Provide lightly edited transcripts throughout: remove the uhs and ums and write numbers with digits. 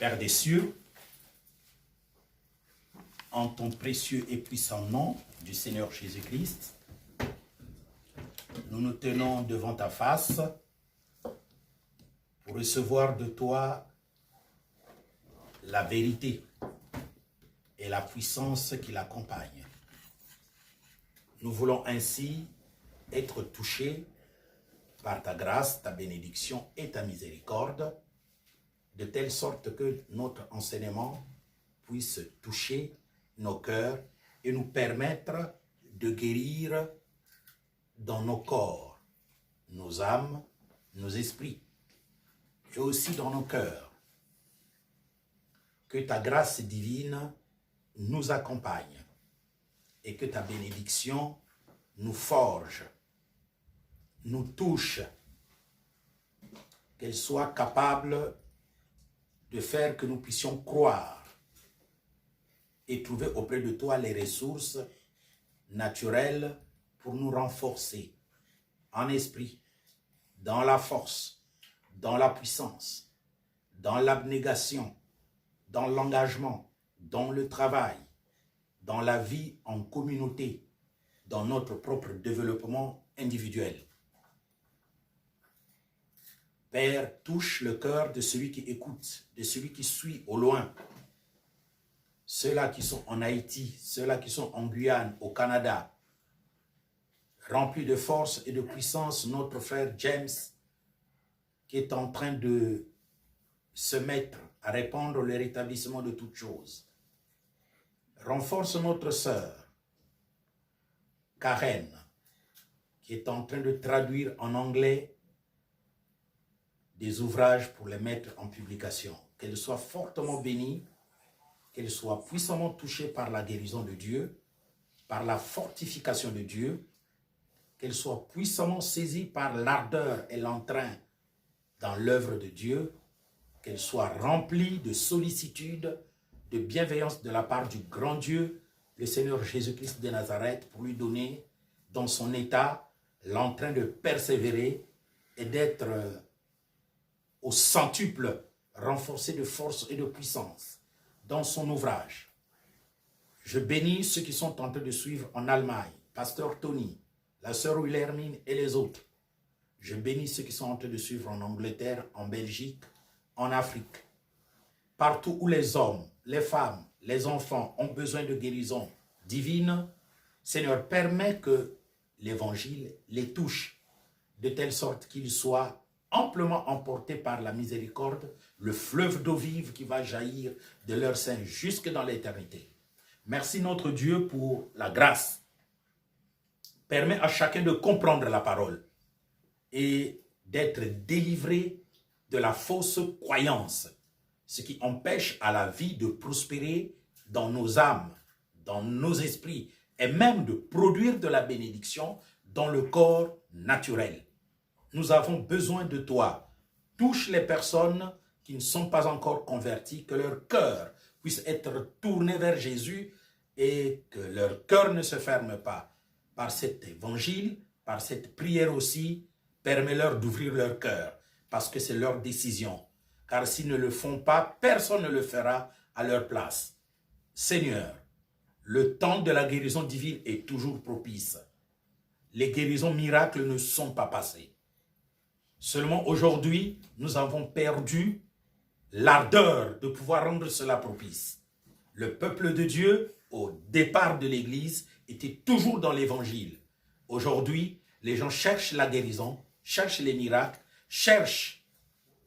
Père des cieux, en ton précieux et puissant nom du Seigneur Jésus-Christ, nous nous tenons devant ta face pour recevoir de toi la vérité et la puissance qui l'accompagne. Nous voulons ainsi être touchés par ta grâce, ta bénédiction et ta miséricorde, de telle sorte que notre enseignement puisse toucher nos cœurs et nous permettre de guérir dans nos corps, nos âmes, nos esprits, et aussi dans nos cœurs. Que ta grâce divine nous accompagne et que ta bénédiction nous forge, nous touche, qu'elle soit capable de faire que nous puissions croire et trouver auprès de toi les ressources naturelles pour nous renforcer en esprit, dans la force, dans la puissance, dans l'abnégation, dans l'engagement, dans le travail, dans la vie en communauté, dans notre propre développement individuel. Père, touche le cœur de celui qui écoute, de celui qui suit au loin. Ceux-là qui sont en Haïti, ceux-là qui sont en Guyane, au Canada. Remplis de force et de puissance notre frère James, qui est en train de se mettre à répandre le rétablissement de toutes choses. Renforce notre sœur, Karen, qui est en train de traduire en anglais des ouvrages pour les mettre en publication. Qu'elle soit fortement bénie, qu'elle soit puissamment touchée par la guérison de Dieu, par la fortification de Dieu, qu'elle soit puissamment saisie par l'ardeur et l'entrain dans l'œuvre de Dieu, qu'elle soit remplie de sollicitude, de bienveillance de la part du grand Dieu, le Seigneur Jésus-Christ de Nazareth, pour lui donner dans son état l'entrain de persévérer et d'être au centuple, renforcé de force et de puissance dans son ouvrage. Je bénis ceux qui sont en train de suivre en Allemagne, Pasteur Tony, la sœur Wilhelmine et les autres. Je bénis ceux qui sont en train de suivre en Angleterre, en Belgique, en Afrique. Partout où les hommes, les femmes, les enfants ont besoin de guérison divine, Seigneur, permets que l'évangile les touche de telle sorte qu'ils soient amplement emportés par la miséricorde, le fleuve d'eau vive qui va jaillir de leur sein jusque dans l'éternité. Merci notre Dieu pour la grâce. Permets à chacun de comprendre la parole et d'être délivré de la fausse croyance, ce qui empêche à la vie de prospérer dans nos âmes, dans nos esprits, et même de produire de la bénédiction dans le corps naturel. Nous avons besoin de toi. Touche les personnes qui ne sont pas encore converties, que leur cœur puisse être tourné vers Jésus et que leur cœur ne se ferme pas. Par cet évangile, par cette prière aussi, permets-leur d'ouvrir leur cœur, parce que c'est leur décision. Car s'ils ne le font pas, personne ne le fera à leur place. Seigneur, le temps de la guérison divine est toujours propice. Les guérisons miracles ne sont pas passées. Seulement aujourd'hui, nous avons perdu l'ardeur de pouvoir rendre cela propice. Le peuple de Dieu, au départ de l'Église, était toujours dans l'Évangile. Aujourd'hui, les gens cherchent la guérison, cherchent les miracles, cherchent,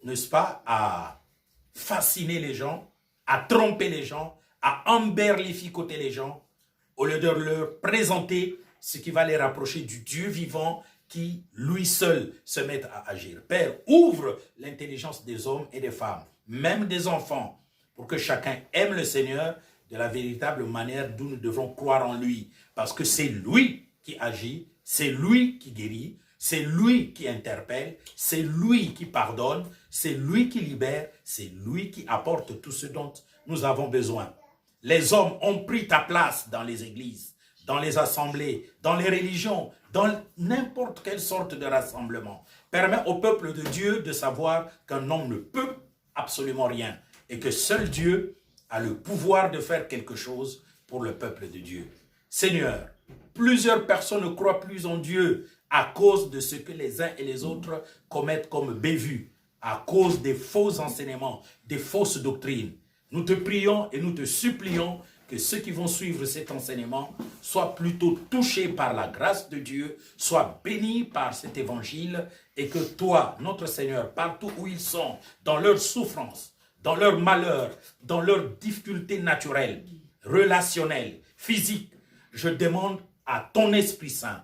n'est-ce pas, à fasciner les gens, à tromper les gens, à emberlificoter les gens, au lieu de leur présenter ce qui va les rapprocher du Dieu vivant qui, lui seul, se met à agir. Père, ouvre l'intelligence des hommes et des femmes, même des enfants, pour que chacun aime le Seigneur de la véritable manière d'où nous devons croire en lui. Parce que c'est lui qui agit, c'est lui qui guérit, c'est lui qui interpelle, c'est lui qui pardonne, c'est lui qui libère, c'est lui qui apporte tout ce dont nous avons besoin. Les hommes ont pris ta place dans les églises, dans les assemblées, dans les religions, dans n'importe quelle sorte de rassemblement. Permets au peuple de Dieu de savoir qu'un homme ne peut absolument rien et que seul Dieu a le pouvoir de faire quelque chose pour le peuple de Dieu. Seigneur, plusieurs personnes ne croient plus en Dieu à cause de ce que les uns et les autres commettent comme bévues, à cause des faux enseignements, des fausses doctrines. Nous te prions et nous te supplions que ceux qui vont suivre cet enseignement soient plutôt touchés par la grâce de Dieu, soient bénis par cet évangile et que toi, notre Seigneur, partout où ils sont, dans leur souffrance, dans leur malheur, dans leurs difficultés naturelles, relationnelles, physiques, je demande à ton Esprit Saint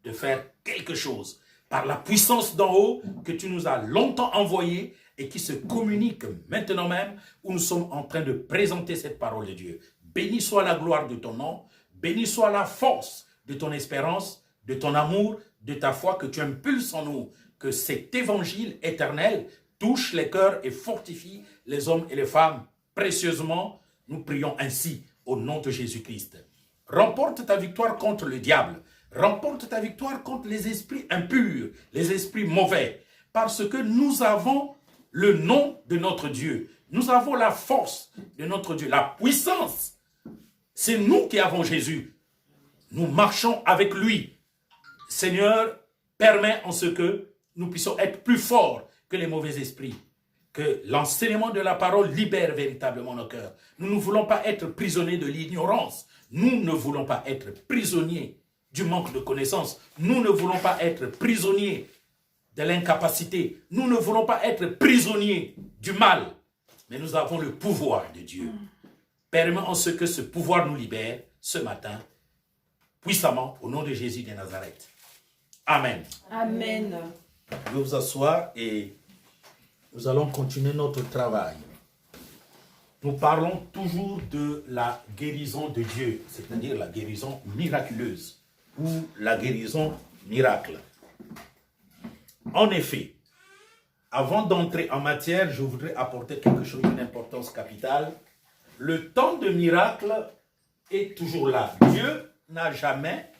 de faire quelque chose par la puissance d'en haut que tu nous as longtemps envoyé et qui se communique maintenant même où nous sommes en train de présenter cette parole de Dieu. Béni soit la gloire de ton nom, béni soit la force de ton espérance, de ton amour, de ta foi que tu impulses en nous, que cet évangile éternel touche les cœurs et fortifie les hommes et les femmes précieusement. Nous prions ainsi au nom de Jésus-Christ. Remporte ta victoire contre le diable, remporte ta victoire contre les esprits impurs, les esprits mauvais, parce que nous avons le nom de notre Dieu. Nous avons la force de notre Dieu, la puissance. C'est nous qui avons Jésus. Nous marchons avec lui. Seigneur, permets en ce que nous puissions être plus forts que les mauvais esprits. Que l'enseignement de la parole libère véritablement nos cœurs. Nous ne voulons pas être prisonniers de l'ignorance. Nous ne voulons pas être prisonniers du manque de connaissance. Nous ne voulons pas être prisonniers de l'incapacité. Nous ne voulons pas être prisonniers du mal. Mais nous avons le pouvoir de Dieu. Permets en ce que ce pouvoir nous libère ce matin, puissamment, au nom de Jésus de Nazareth. Amen. Amen. Je vais vous asseoir et nous allons continuer notre travail. Nous parlons toujours de la guérison de Dieu, c'est-à-dire la guérison miraculeuse ou la guérison miracle. En effet, avant d'entrer en matière, je voudrais apporter quelque chose d'une importance capitale. Le temps de miracle est toujours là. Dieu n'a jamais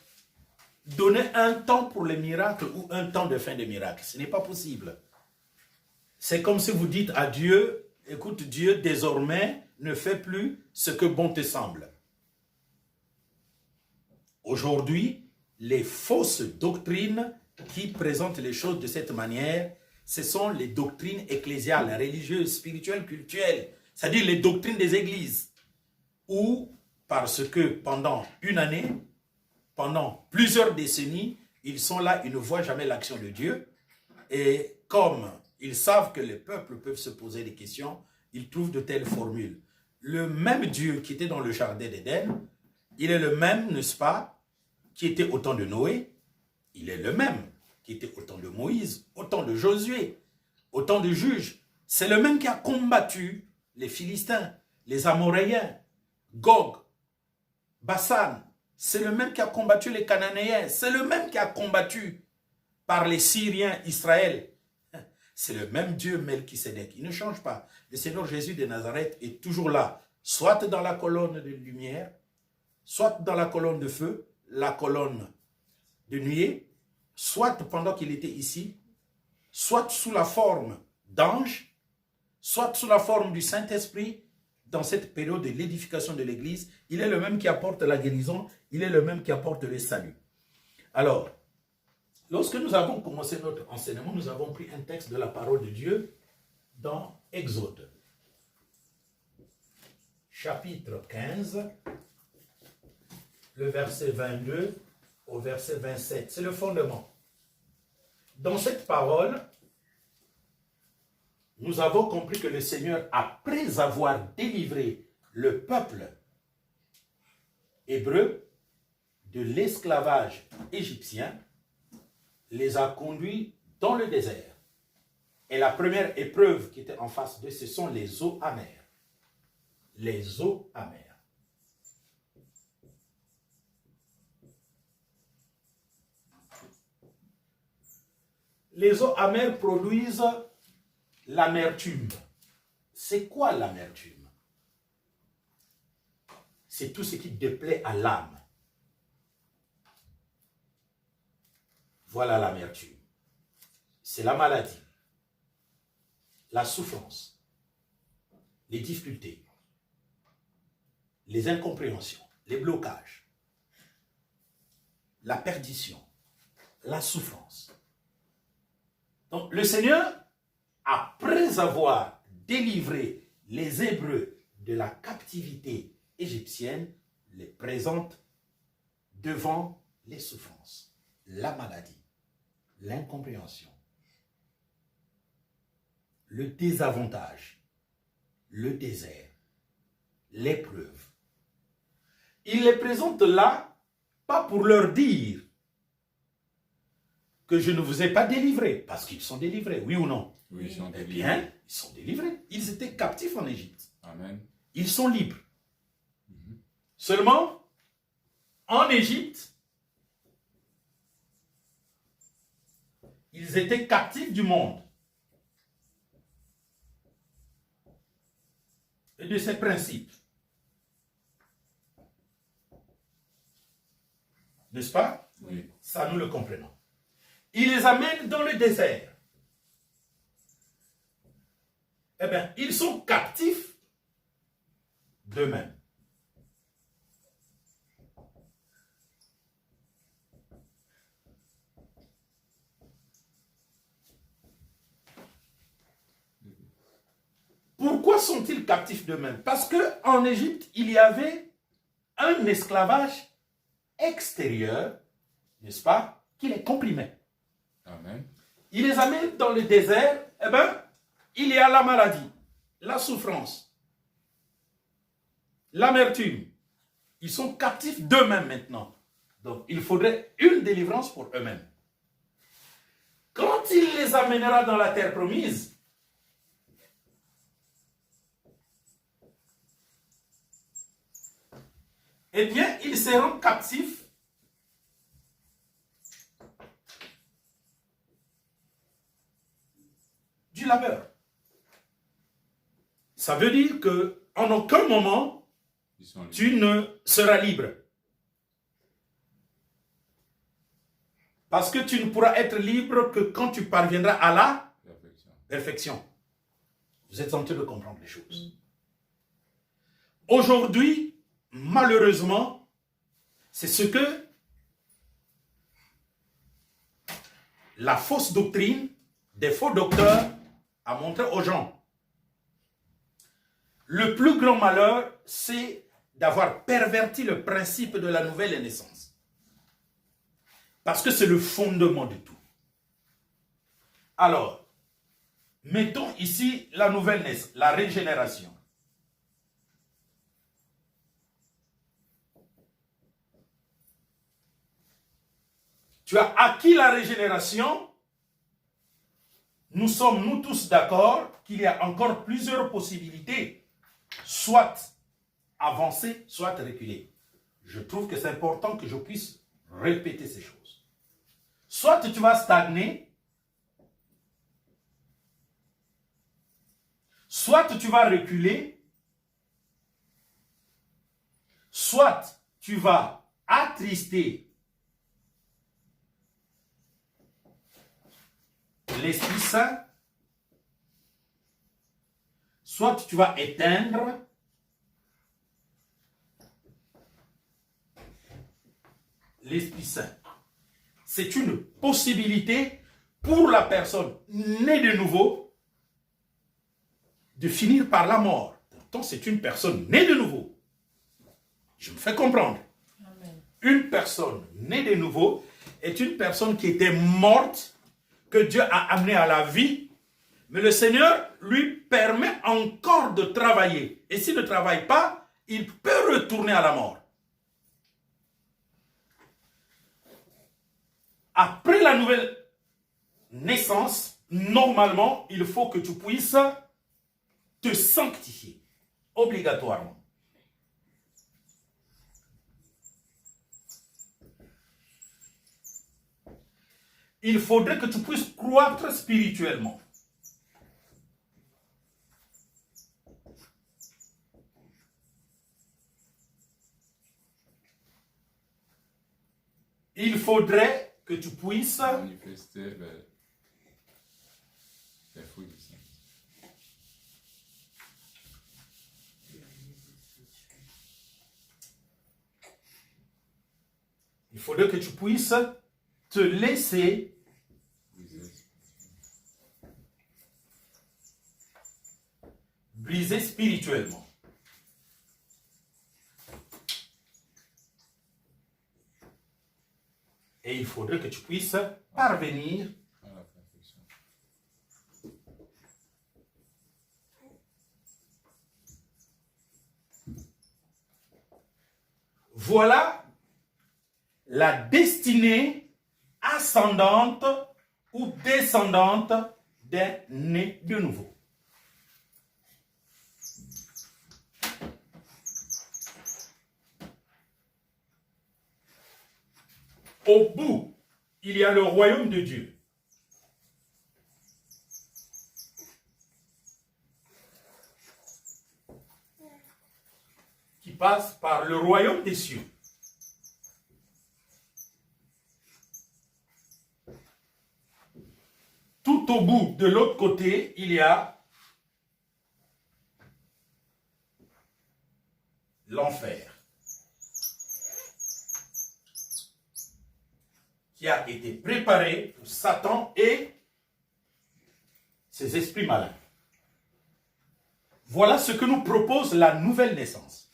donné un temps pour les miracles ou un temps de fin de miracle. Ce n'est pas possible. C'est comme si vous dites à Dieu, écoute Dieu, désormais, ne fais plus ce que bon te semble. Aujourd'hui, les fausses doctrines qui présentent les choses de cette manière, ce sont les doctrines ecclésiales, religieuses, spirituelles, cultuelles, c'est-à-dire les doctrines des églises, où, parce que pendant une année, pendant plusieurs décennies, ils sont là, ils ne voient jamais l'action de Dieu, et comme ils savent que les peuples peuvent se poser des questions, ils trouvent de telles formules. Le même Dieu qui était dans le jardin d'Éden, il est le même, n'est-ce pas, qui était au temps de Noé, il est le même qui était au temps de Moïse, au temps de Josué, au temps de juges. C'est le même qui a combattu les Philistins, les Amoréens, Gog, Bassan. C'est le même qui a combattu les Cananéens. C'est le même qui a combattu par les Syriens Israël. C'est le même Dieu Melchisédek. Il ne change pas. Le Seigneur Jésus de Nazareth est toujours là, soit dans la colonne de lumière, soit dans la colonne de feu, la colonne de nuée, soit pendant qu'il était ici, soit sous la forme d'ange, soit sous la forme du Saint-Esprit, dans cette période de l'édification de l'Église. Il est le même qui apporte la guérison, il est le même qui apporte le salut. Alors, lorsque nous avons commencé notre enseignement, nous avons pris un texte de la parole de Dieu dans Exode, chapitre 15, le verset 22 au verset 27. C'est le fondement. Dans cette parole, nous avons compris que le Seigneur, après avoir délivré le peuple hébreu de l'esclavage égyptien, les a conduits dans le désert. Et la première épreuve qui était en face d'eux, ce sont les eaux amères. Les eaux amères. Les eaux amères produisent l'amertume. C'est quoi l'amertume? C'est tout ce qui déplaît à l'âme. Voilà l'amertume. C'est la maladie, la souffrance, les difficultés, les incompréhensions, les blocages, la perdition, la souffrance. Donc le Seigneur, après avoir délivré les Hébreux de la captivité égyptienne, les présente devant les souffrances, la maladie, l'incompréhension, le désavantage, le désert, l'épreuve. Il les présente là, pas pour leur dire que je ne vous ai pas délivrés, parce qu'ils sont délivrés, oui ou non? Oui, ils sont Eh délivrés. bien, ils sont délivrés. Ils étaient captifs en Égypte. Amen. Ils sont libres. Seulement, en Égypte, ils étaient captifs du monde et de ses principes. N'est-ce pas? Oui. Ça, nous le comprenons. Il les amène dans le désert. Eh bien, ils sont captifs d'eux-mêmes. Pourquoi sont-ils captifs d'eux-mêmes? Parce qu'en Égypte, il y avait un esclavage extérieur, n'est-ce pas, qui les comprimait. Amen. Il les amène dans le désert, eh bien, il y a la maladie, la souffrance, l'amertume. Ils sont captifs d'eux-mêmes maintenant. Donc, il faudrait une délivrance pour eux-mêmes. Quand il les amènera dans la terre promise, eh bien, ils seront captifs du labeur. Ça veut dire qu'en aucun moment, Ils sont libres. tu ne seras libre. Parce que tu ne pourras être libre que quand tu parviendras à la Perfection. perfection. Vous êtes en train de comprendre les choses. Aujourd'hui, malheureusement, c'est ce que la fausse doctrine des faux docteurs a montré aux gens. Le plus grand malheur, c'est d'avoir perverti le principe de la nouvelle naissance. Parce que c'est le fondement de tout. Alors, mettons ici la nouvelle naissance, la régénération. Tu as acquis la régénération. Nous sommes, nous tous, d'accord qu'il y a encore plusieurs possibilités. Soit avancer, soit reculer. Je trouve que c'est important que je puisse répéter ces choses. Soit tu vas stagner, soit tu vas reculer, soit tu vas attrister l'Esprit Saint, soit tu vas éteindre l'Esprit Saint. C'est une possibilité pour la personne née de nouveau de finir par la mort. Pourtant, c'est une personne née de nouveau. Je me fais comprendre. Amen. Une personne née de nouveau est une personne qui était morte, que Dieu a amenée à la vie, mais le Seigneur lui permet encore de travailler. Et s'il ne travaille pas, il peut retourner à la mort. Après la nouvelle naissance, normalement, il faut que tu puisses te sanctifier, obligatoirement. Il faudrait que tu puisses croître spirituellement. Il faudrait que tu puisses Manifester les fruits du Saint. faudrait que tu puisses te laisser briser spirituellement. Et il faudrait que tu puisses parvenir à la perfection. Voilà la destinée ascendante ou descendante d'un né de nouveau. Au bout, il y a le royaume de Dieu. Qui passe par le royaume des cieux. Tout au bout, de l'autre côté, il y a l'enfer, qui a été préparé pour Satan et ses esprits malins. Voilà ce que nous propose la nouvelle naissance.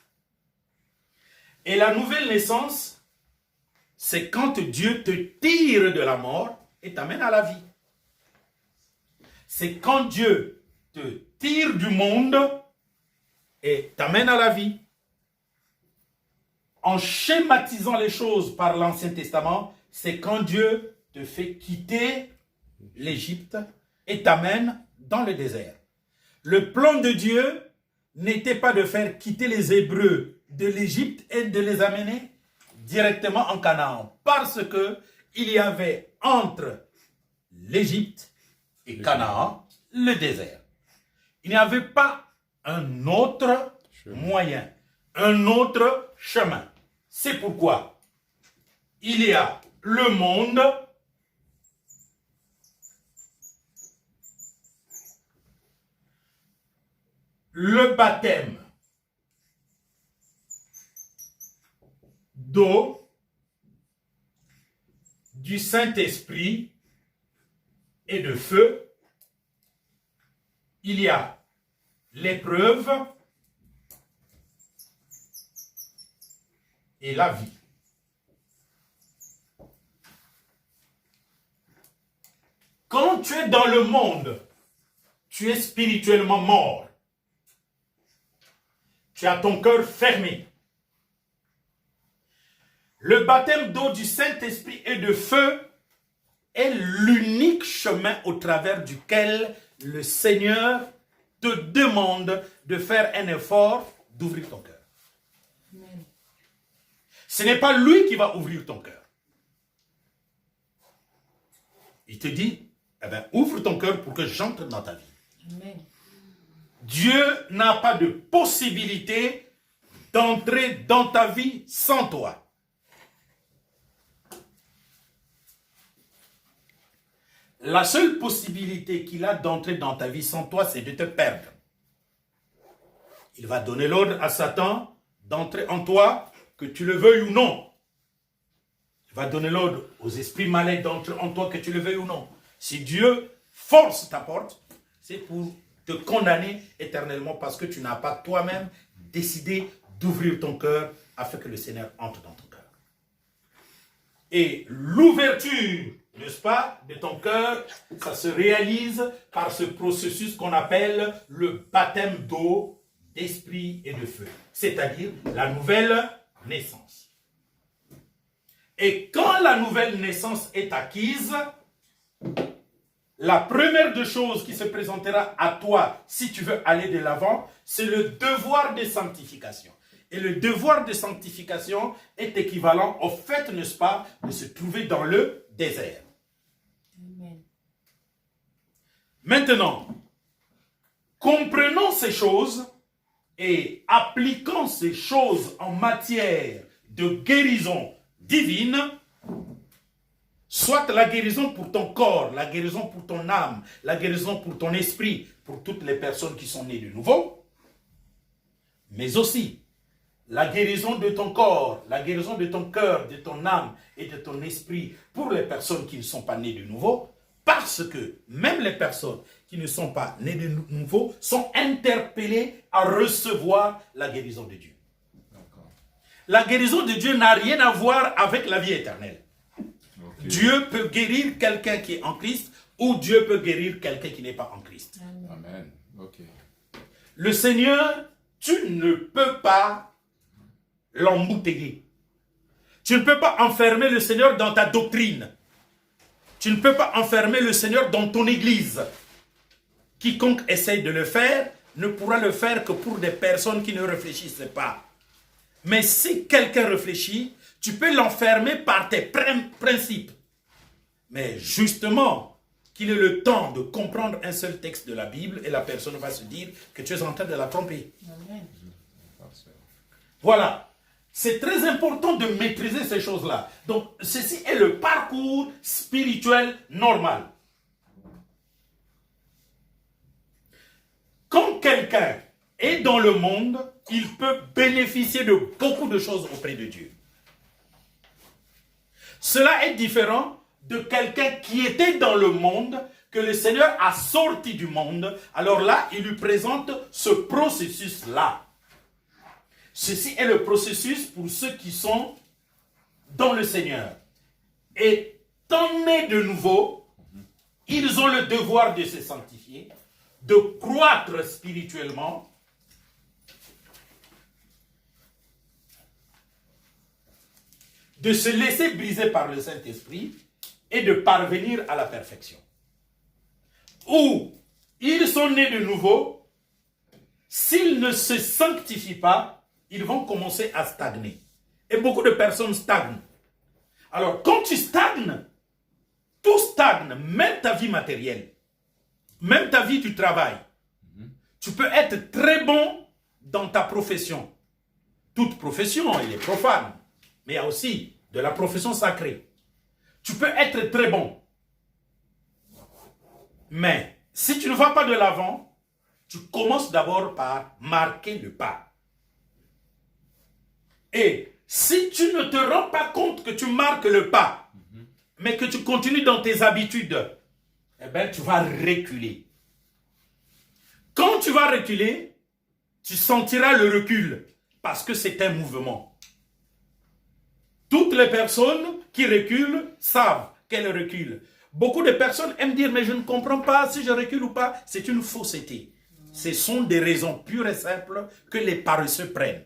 Et la nouvelle naissance, c'est quand Dieu te tire de la mort et t'amène à la vie. C'est quand Dieu te tire du monde et t'amène à la vie. En schématisant les choses par l'Ancien Testament, c'est quand Dieu te fait quitter l'Égypte et t'amène dans le désert. Le plan de Dieu n'était pas de faire quitter les Hébreux de l'Égypte et de les amener directement en Canaan, parce que il y avait entre l'Égypte et Canaan le désert. Il n'y avait pas un autre moyen, un autre chemin. C'est pourquoi il y a le monde le baptême d'eau, du Saint-Esprit et de feu. Il y a l'épreuve et la vie. Quand tu es dans le monde, tu es spirituellement mort. Tu as ton cœur fermé. Le baptême d'eau, du Saint-Esprit et de feu est l'unique chemin au travers duquel le Seigneur te demande de faire un effort d'ouvrir ton cœur. Amen. Ce n'est pas lui qui va ouvrir ton cœur. Il te dit, eh bien, ouvre ton cœur pour que j'entre dans ta vie. Amen. Dieu n'a pas de possibilité d'entrer dans ta vie sans toi. La seule possibilité qu'il a d'entrer dans ta vie sans toi, c'est de te perdre. Il va donner l'ordre à Satan d'entrer en toi, que tu le veuilles ou non. Il va donner l'ordre aux esprits malins d'entrer en toi, que tu le veuilles ou non. Si Dieu force ta porte, c'est pour te condamner éternellement parce que tu n'as pas toi-même décidé d'ouvrir ton cœur afin que le Seigneur entre dans ton cœur. Et l'ouverture, n'est-ce pas, de ton cœur, ça se réalise par ce processus qu'on appelle le baptême d'eau, d'esprit et de feu, c'est-à-dire la nouvelle naissance. Et quand la nouvelle naissance est acquise, la première des choses qui se présentera à toi, si tu veux aller de l'avant, c'est le devoir de sanctification. Et le devoir de sanctification est équivalent au fait, n'est-ce pas, de se trouver dans le désert. Amen. Maintenant, comprenons ces choses et appliquons ces choses en matière de guérison divine, soit la guérison pour ton corps, la guérison pour ton âme, la guérison pour ton esprit, pour toutes les personnes qui sont nées de nouveau, mais aussi la guérison de ton corps, la guérison de ton cœur, de ton âme et de ton esprit pour les personnes qui ne sont pas nées de nouveau, parce que même les personnes qui ne sont pas nées de nouveau sont interpellées à recevoir la guérison de Dieu. La guérison de Dieu n'a rien à voir avec la vie éternelle. Okay. Dieu peut guérir quelqu'un qui est en Christ ou Dieu peut guérir quelqu'un qui n'est pas en Christ. Amen. Okay. Le Seigneur, tu ne peux pas l'embouteiller. Tu ne peux pas enfermer le Seigneur dans ta doctrine. Tu ne peux pas enfermer le Seigneur dans ton église. Quiconque essaye de le faire ne pourra le faire que pour des personnes qui ne réfléchissent pas. Mais si quelqu'un réfléchit, tu peux l'enfermer par tes principes. Mais justement, qu'il ait le temps de comprendre un seul texte de la Bible et la personne va se dire que tu es en train de la tromper. Amen. Voilà. C'est très important de maîtriser ces choses-là. Donc, ceci est le parcours spirituel normal. Quand quelqu'un est dans le monde, il peut bénéficier de beaucoup de choses auprès de Dieu. Cela est différent de quelqu'un qui était dans le monde, que le Seigneur a sorti du monde. Alors là, il lui présente ce processus-là. Ceci est le processus pour ceux qui sont dans le Seigneur. Étant nés de nouveau, ils ont le devoir de se sanctifier, de croître spirituellement, de se laisser briser par le Saint-Esprit et de parvenir à la perfection. Ou ils sont nés de nouveau, s'ils ne se sanctifient pas, ils vont commencer à stagner. Et beaucoup de personnes stagnent. Alors, quand tu stagnes, tout stagne, même ta vie matérielle, même ta vie du travail. Tu peux être très bon dans ta profession. Toute profession, elle est profane. Mais il y a aussi de la profession sacrée. Tu peux être très bon. Mais si tu ne vas pas de l'avant, tu commences d'abord par marquer le pas. Et si tu ne te rends pas compte que tu marques le pas, mais que tu continues dans tes habitudes, eh bien, tu vas reculer. Quand tu vas reculer, tu sentiras le recul, parce que c'est un mouvement. Toutes les personnes qui reculent savent qu'elles reculent. Beaucoup de personnes aiment dire, mais je ne comprends pas si je recule ou pas. C'est une fausseté. Ce sont des raisons pures et simples que les paresseux prennent.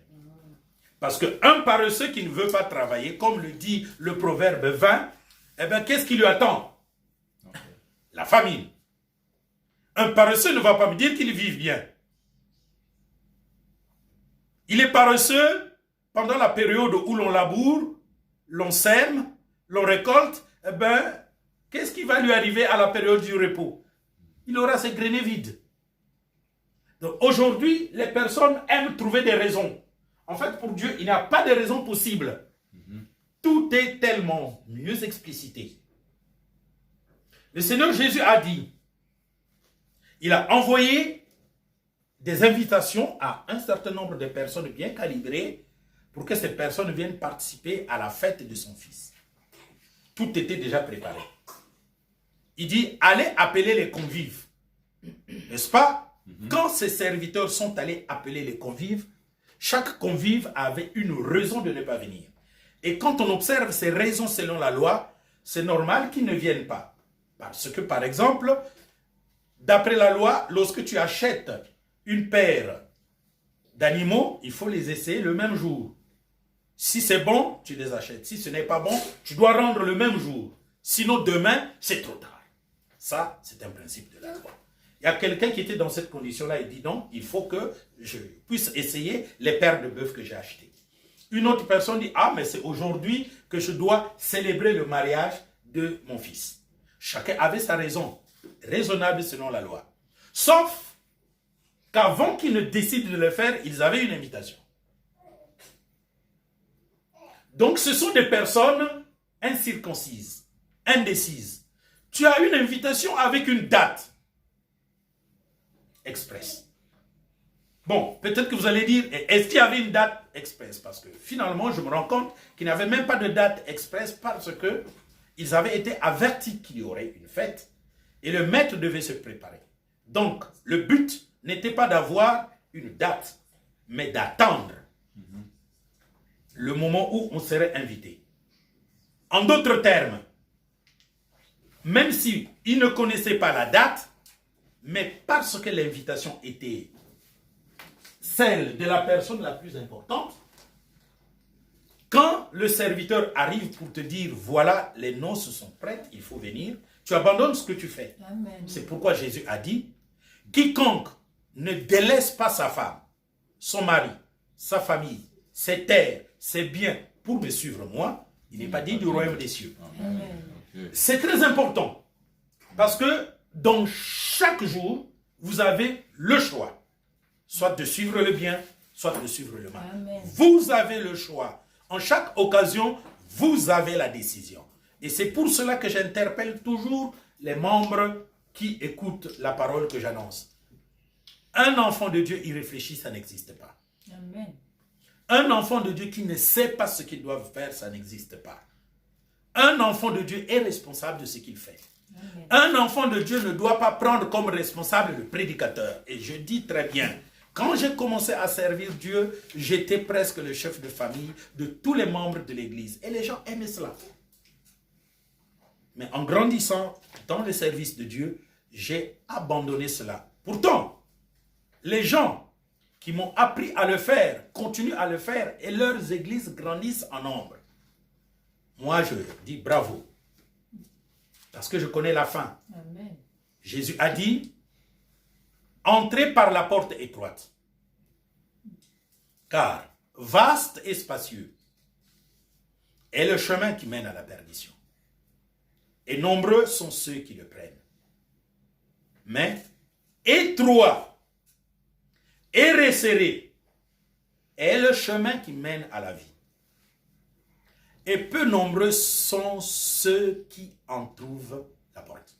Parce qu'un paresseux qui ne veut pas travailler, comme le dit le proverbe 20, eh bien, qu'est-ce qui lui attend? La famine. Un paresseux ne va pas me dire qu'il vit bien. Il est paresseux pendant la période où l'on laboure, l'on sème, l'on récolte. Eh bien, qu'est-ce qui va lui arriver à la période du repos? Il aura ses greniers vides. Donc aujourd'hui, les personnes aiment trouver des raisons. En fait, pour Dieu, il n'y a pas de raison possible. Tout est tellement mieux explicité. Le Seigneur Jésus a dit, il a envoyé des invitations à un certain nombre de personnes bien calibrées pour que ces personnes viennent participer à la fête de son fils. Tout était déjà préparé. Il dit, allez appeler les convives. N'est-ce pas? Quand ces serviteurs sont allés appeler les convives, chaque convive avait une raison de ne pas venir. Et quand on observe ces raisons selon la loi, c'est normal qu'ils ne viennent pas. Parce que, par exemple, d'après la loi, lorsque tu achètes une paire d'animaux, il faut les essayer le même jour. Si c'est bon, tu les achètes. Si ce n'est pas bon, tu dois rendre le même jour. Sinon, demain, c'est trop tard. Ça, c'est un principe de la loi. Il y a quelqu'un qui était dans cette condition-là et dit non, il faut que je puisse essayer les paires de bœufs que j'ai achetées. Une autre personne dit, ah, mais c'est aujourd'hui que je dois célébrer le mariage de mon fils. Chacun avait sa raison, raisonnable selon la loi. Sauf qu'avant qu'ils ne décident de le faire, ils avaient une invitation. Donc ce sont des personnes incirconcises, indécises. Tu as une invitation avec une date express. Bon, peut-être que vous allez dire, est-ce qu'il y avait une date express? Parce que finalement, je me rends compte qu'il n'y avait même pas de date express parce que ils avaient été avertis qu'il y aurait une fête et le maître devait se préparer. Donc, le but n'était pas d'avoir une date, mais d'attendre le moment où on serait invité. En d'autres termes, même s'ils ne connaissaient pas la date, mais parce que l'invitation était celle de la personne la plus importante, quand le serviteur arrive pour te dire, voilà, les noces sont prêtes, il faut venir, tu abandonnes ce que tu fais. C'est pourquoi Jésus a dit, quiconque ne délaisse pas sa femme, son mari, sa famille, ses terres, ses biens pour me suivre moi, il n'est pas digne du royaume des cieux. C'est très important parce que dans chaque jour, vous avez le choix, soit de suivre le bien, soit de suivre le mal. Amen. Vous avez le choix. En chaque occasion, vous avez la décision. Et c'est pour cela que j'interpelle toujours les membres qui écoutent la parole que j'annonce. Un enfant de Dieu irréfléchi, ça n'existe pas. Amen. Un enfant de Dieu qui ne sait pas ce qu'il doit faire, ça n'existe pas. Un enfant de Dieu est responsable de ce qu'il fait. Amen. Un enfant de Dieu ne doit pas prendre comme responsable le prédicateur. Et je dis très bien, quand j'ai commencé à servir Dieu, j'étais presque le chef de famille de tous les membres de l'église. Et les gens aimaient cela. Mais en grandissant dans le service de Dieu, j'ai abandonné cela. Pourtant, les gens qui m'ont appris à le faire continuent à le faire et leurs églises grandissent en nombre. Moi, je dis bravo. Parce que je connais la fin. Amen. Jésus a dit, entrez par la porte étroite. Car vaste et spacieux est le chemin qui mène à la perdition. Et nombreux sont ceux qui le prennent. Mais étroit et resserré est le chemin qui mène à la vie. Et peu nombreux sont ceux qui en trouvent la porte.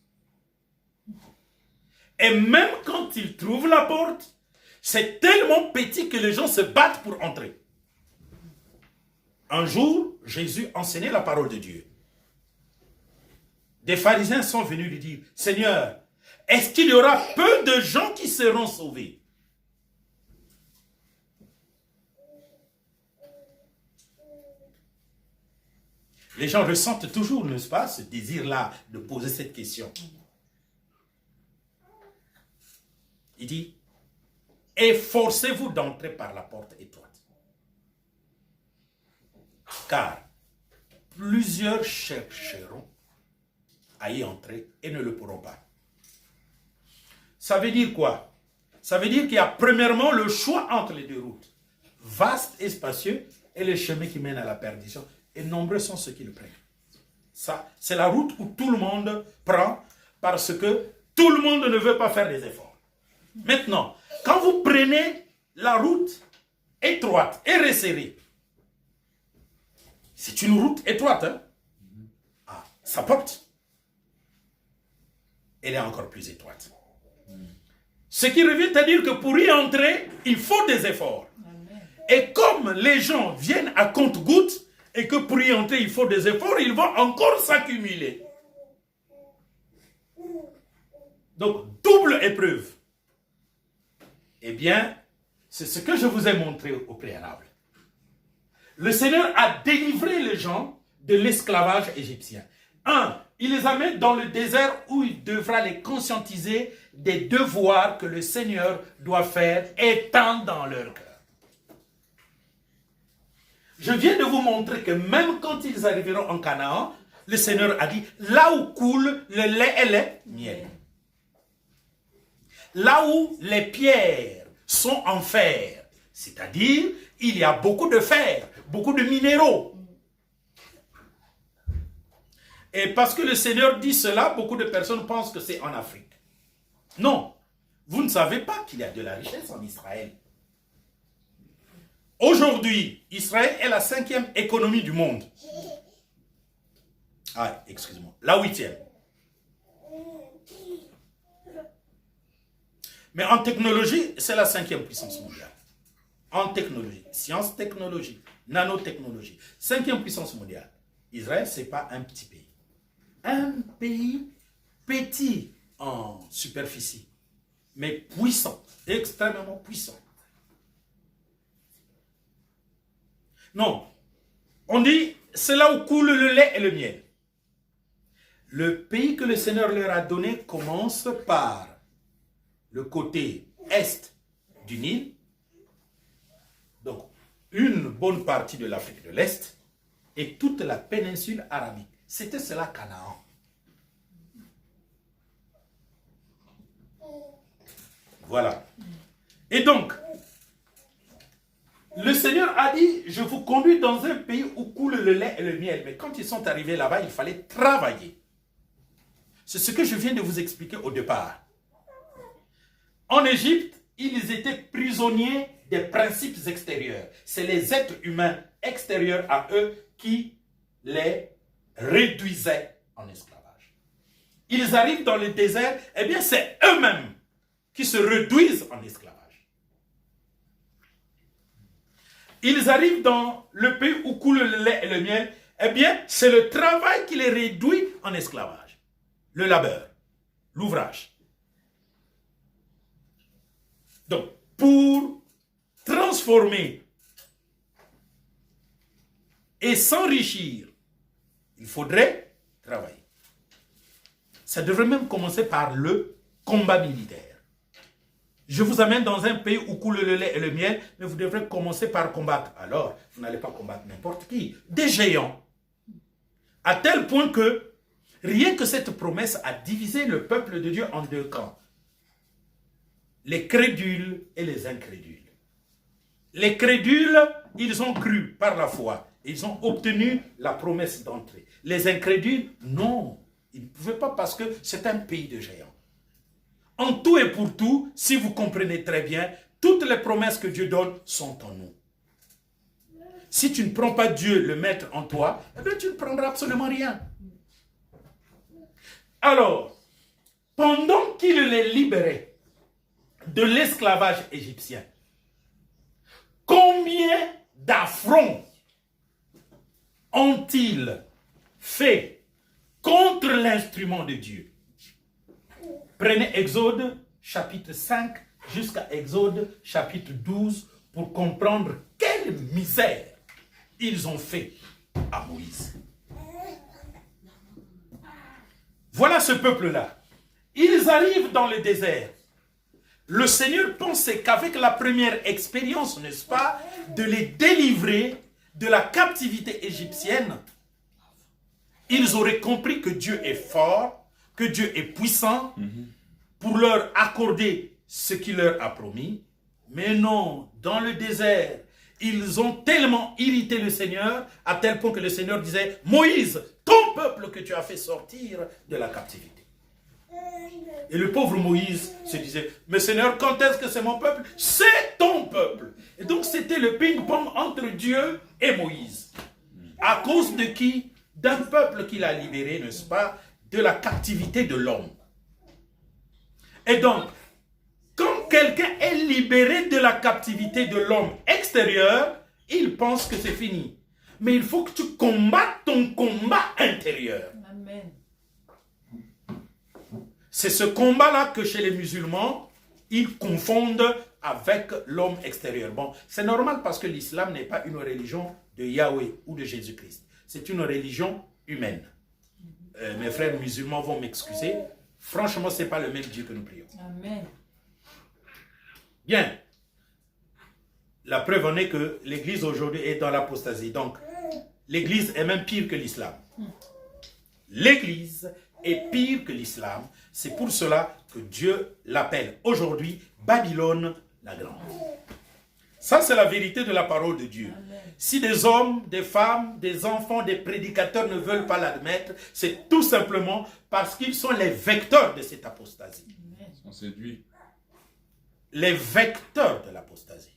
Et même quand ils trouvent la porte, c'est tellement petit que les gens se battent pour entrer. Un jour, Jésus enseignait la parole de Dieu. Des pharisiens sont venus lui dire, « Seigneur, est-ce qu'il y aura peu de gens qui seront sauvés ?» Les gens ressentent toujours, n'est-ce pas, ce désir-là de poser cette question. Il dit, « Efforcez-vous d'entrer par la porte étroite. Car plusieurs chercheront à y entrer et ne le pourront pas. » Ça veut dire quoi? Ça veut dire qu'il y a premièrement le choix entre les deux routes. Vaste et spacieux et le chemin qui mène à la perdition. Et nombreux sont ceux qui le prennent. Ça, c'est la route où tout le monde prend parce que tout le monde ne veut pas faire des efforts. Maintenant, quand vous prenez la route étroite et resserrée, c'est une route étroite, hein? Ah, ça porte. Elle est encore plus étroite. Ce qui revient à dire que pour y entrer, il faut des efforts. Amen. Et comme les gens viennent à compte-gouttes, et que pour y entrer, il faut des efforts, ils vont encore s'accumuler. Donc, double épreuve. Eh bien, c'est ce que je vous ai montré au préalable. Le Seigneur a délivré les gens de l'esclavage égyptien. Il les amène dans le désert où il devra les conscientiser des devoirs que le Seigneur doit faire étant dans leur cœur. Je viens de vous montrer que même quand ils arriveront en Canaan, le Seigneur a dit, là où coule le lait et le miel. Là où les pierres sont en fer, c'est-à-dire, il y a beaucoup de fer, beaucoup de minéraux. Et parce que le Seigneur dit cela, beaucoup de personnes pensent que c'est en Afrique. Non, vous ne savez pas qu'il y a de la richesse en Israël. Aujourd'hui, Israël est la 5e économie du monde. Ah, excusez-moi, la 8e. Mais en technologie, c'est la 5e puissance mondiale. En technologie, science, technologie, nanotechnologie. 5e puissance mondiale. Israël, ce n'est pas un petit pays. Un pays petit en superficie, mais puissant, extrêmement puissant. Non, on dit, c'est là où coule le lait et le miel. Le pays que le Seigneur leur a donné commence par le côté est du Nil, donc une bonne partie de l'Afrique de l'Est et toute la péninsule arabique. C'était cela Canaan. Voilà. Et donc, le Seigneur a dit, je vous conduis dans un pays où coule le lait et le miel. Mais quand ils sont arrivés là-bas, il fallait travailler. C'est ce que je viens de vous expliquer au départ. En Égypte, ils étaient prisonniers des principes extérieurs. C'est les êtres humains extérieurs à eux qui les réduisaient en esclavage. Ils arrivent dans le désert, eh bien c'est eux-mêmes qui se réduisent en esclavage. Ils arrivent dans le pays où coule le lait et le miel, eh bien c'est le travail qui les réduit en esclavage. Le labeur, l'ouvrage. Donc, pour transformer et s'enrichir, il faudrait travailler. Ça devrait même commencer par le combat militaire. Je vous amène dans un pays où coule le lait et le miel, mais vous devrez commencer par combattre. Alors, vous n'allez pas combattre n'importe qui. Des géants. À tel point que, rien que cette promesse a divisé le peuple de Dieu en deux camps. Les crédules et les incrédules. Les crédules, ils ont cru par la foi. Ils ont obtenu la promesse d'entrée. Les incrédules, non. Ils ne pouvaient pas parce que c'est un pays de géants. En tout et pour tout, si vous comprenez très bien, toutes les promesses que Dieu donne sont en nous. Si tu ne prends pas Dieu le maître en toi, eh bien tu ne prendras absolument rien. Alors, pendant qu'il les libérait de l'esclavage égyptien, combien d'affronts ont-ils fait contre l'instrument de Dieu? Prenez Exode chapitre 5 jusqu'à Exode chapitre 12 pour comprendre quelle misère ils ont fait à Moïse. Voilà ce peuple-là. Ils arrivent dans le désert. Le Seigneur pensait qu'avec la première expérience, n'est-ce pas, de les délivrer de la captivité égyptienne, ils auraient compris que Dieu est fort, que Dieu est puissant pour leur accorder ce qu'il leur a promis. Mais non, dans le désert, ils ont tellement irrité le Seigneur à tel point que le Seigneur disait, Moïse, ton peuple que tu as fait sortir de la captivité. Et le pauvre Moïse se disait, mais Seigneur, quand est-ce que c'est mon peuple? C'est ton peuple. Et donc c'était le ping-pong entre Dieu et Moïse. À cause de qui? D'un peuple qu'il a libéré, n'est-ce pas, de la captivité de l'homme. Et donc, quand quelqu'un est libéré de la captivité de l'homme extérieur, il pense que c'est fini. Mais il faut que tu combattes ton combat intérieur. Amen. C'est ce combat-là que chez les musulmans, ils confondent avec l'homme extérieur. Bon, c'est normal parce que l'islam n'est pas une religion de Yahweh ou de Jésus-Christ. C'est une religion humaine. Mes frères musulmans vont m'excuser. Franchement, ce n'est pas le même Dieu que nous prions. Amen. Bien. La preuve en est que l'Église aujourd'hui est dans l'apostasie. Donc, l'Église est même pire que l'islam. L'Église est pire que l'islam. C'est pour cela que Dieu l'appelle aujourd'hui Babylone la Grande. Ça, c'est la vérité de la parole de Dieu. Amen. Si des hommes, des femmes, des enfants, des prédicateurs ne veulent pas l'admettre, c'est tout simplement parce qu'ils sont les vecteurs de cette apostasie. Ils sont séduits. Les vecteurs de l'apostasie.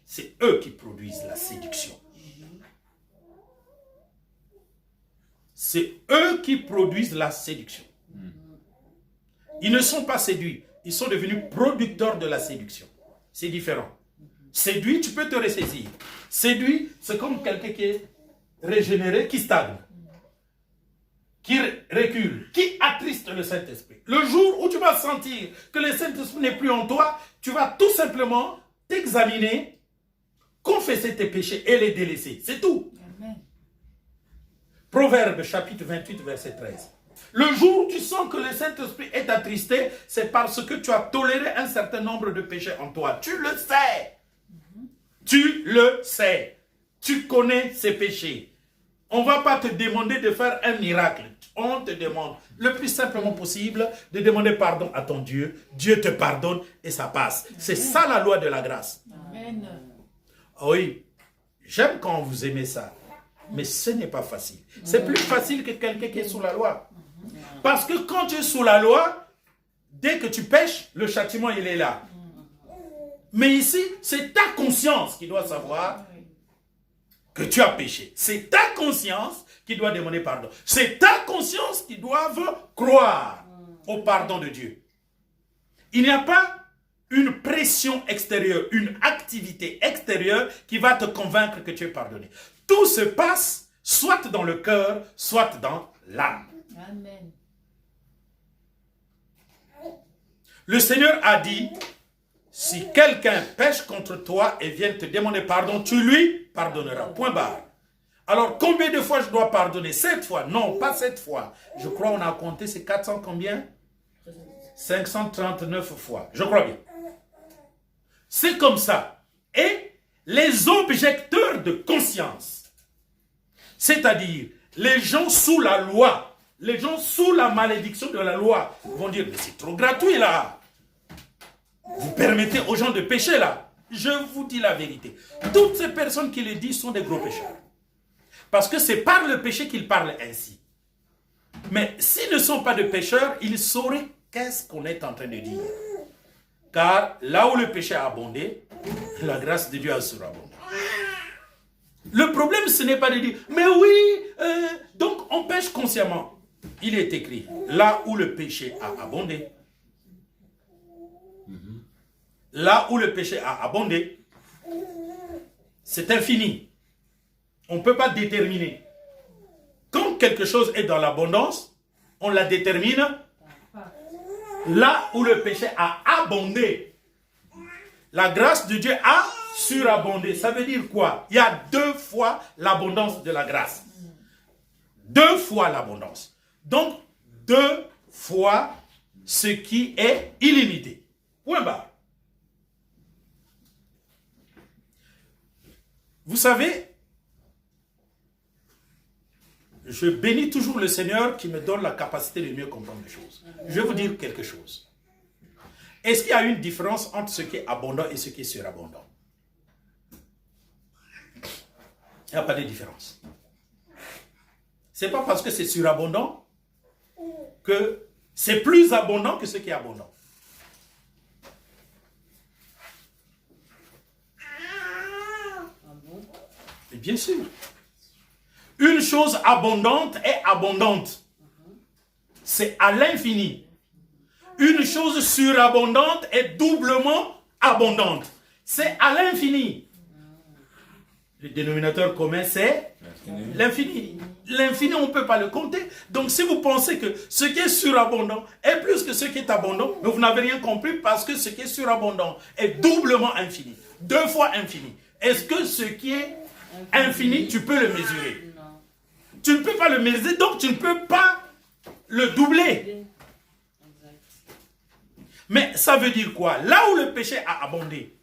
C'est eux qui produisent la séduction. C'est eux qui produisent la séduction. Ils ne sont pas séduits. ils sont devenus producteurs de la séduction. C'est différent. Séduit, tu peux te ressaisir. Séduit, c'est comme quelqu'un qui est régénéré, qui stagne, qui recule, qui attriste le Saint-Esprit. Le jour où tu vas sentir que le Saint-Esprit n'est plus en toi, tu vas tout simplement t'examiner, confesser tes péchés et les délaisser. C'est tout. Amen. Proverbe chapitre 28, verset 13. Le jour où tu sens que le Saint-Esprit est attristé, c'est parce que tu as toléré un certain nombre de péchés en toi. Tu le sais. Tu le sais. Tu connais ces péchés. On ne va pas te demander de faire un miracle. On te demande le plus simplement possible de demander pardon à ton Dieu. Dieu te pardonne et ça passe. C'est ça la loi de la grâce. Amen. Oui, j'aime quand vous aimez ça. Mais ce n'est pas facile. C'est plus facile que quelqu'un qui est sous la loi. Parce que quand tu es sous la loi, dès que tu pêches, le châtiment il est là. Mais ici, c'est ta conscience qui doit savoir que tu as péché. C'est ta conscience qui doit demander pardon. C'est ta conscience qui doit croire au pardon de Dieu. Il n'y a pas une pression extérieure, une activité extérieure qui va te convaincre que tu es pardonné. Tout se passe soit dans le cœur, soit dans l'âme. Amen. Le Seigneur a dit, si quelqu'un pêche contre toi et vient te demander pardon, tu lui pardonneras. Point barre. Alors, combien de fois je dois pardonner? 7 fois? Non, pas 7 fois. Je crois qu'on a compté, c'est 400 combien? 539 fois. Je crois bien. C'est comme ça. Et les objecteurs de conscience, c'est-à-dire les gens sous la loi, les gens sous la malédiction de la loi, vont dire, mais c'est trop gratuit là. Vous permettez aux gens de pécher là. Je vous dis la vérité. Toutes ces personnes qui le disent sont des gros pécheurs. Parce que c'est par le péché qu'ils parlent ainsi. Mais s'ils ne sont pas de pécheurs, ils sauraient qu'est-ce qu'on est en train de dire. Car là où le péché a abondé, la grâce de Dieu a surabondé. Le problème, ce n'est pas de dire, mais oui, donc on pêche consciemment. Il est écrit, là où le péché a abondé, là où le péché a abondé, c'est infini. On ne peut pas déterminer. Quand quelque chose est dans l'abondance, on la détermine là où le péché a abondé. La grâce de Dieu a surabondé. Ça veut dire quoi? Il y a 2 fois l'abondance de la grâce. 2 fois l'abondance. Donc, 2 fois ce qui est illimité. Point barre. Vous savez, je bénis toujours le Seigneur qui me donne la capacité de mieux comprendre les choses. Je vais vous dire quelque chose. Est-ce qu'il y a une différence entre ce qui est abondant et ce qui est surabondant? Il n'y a pas de différence. Ce n'est pas parce que c'est surabondant que c'est plus abondant que ce qui est abondant. Et bien sûr. Une chose abondante est abondante. C'est à l'infini. Une chose surabondante est doublement abondante. C'est à l'infini. Le dénominateur commun, c'est l'infini. L'infini, on ne peut pas le compter. Donc, si vous pensez que ce qui est surabondant est plus que ce qui est abondant, mais vous n'avez rien compris parce que ce qui est surabondant est doublement infini. 2 fois infini. Est-ce que ce qui est infini, tu peux le mesurer? Tu ne peux pas le mesurer, donc tu ne peux pas le doubler. Mais ça veut dire quoi? Là où le péché a abondé,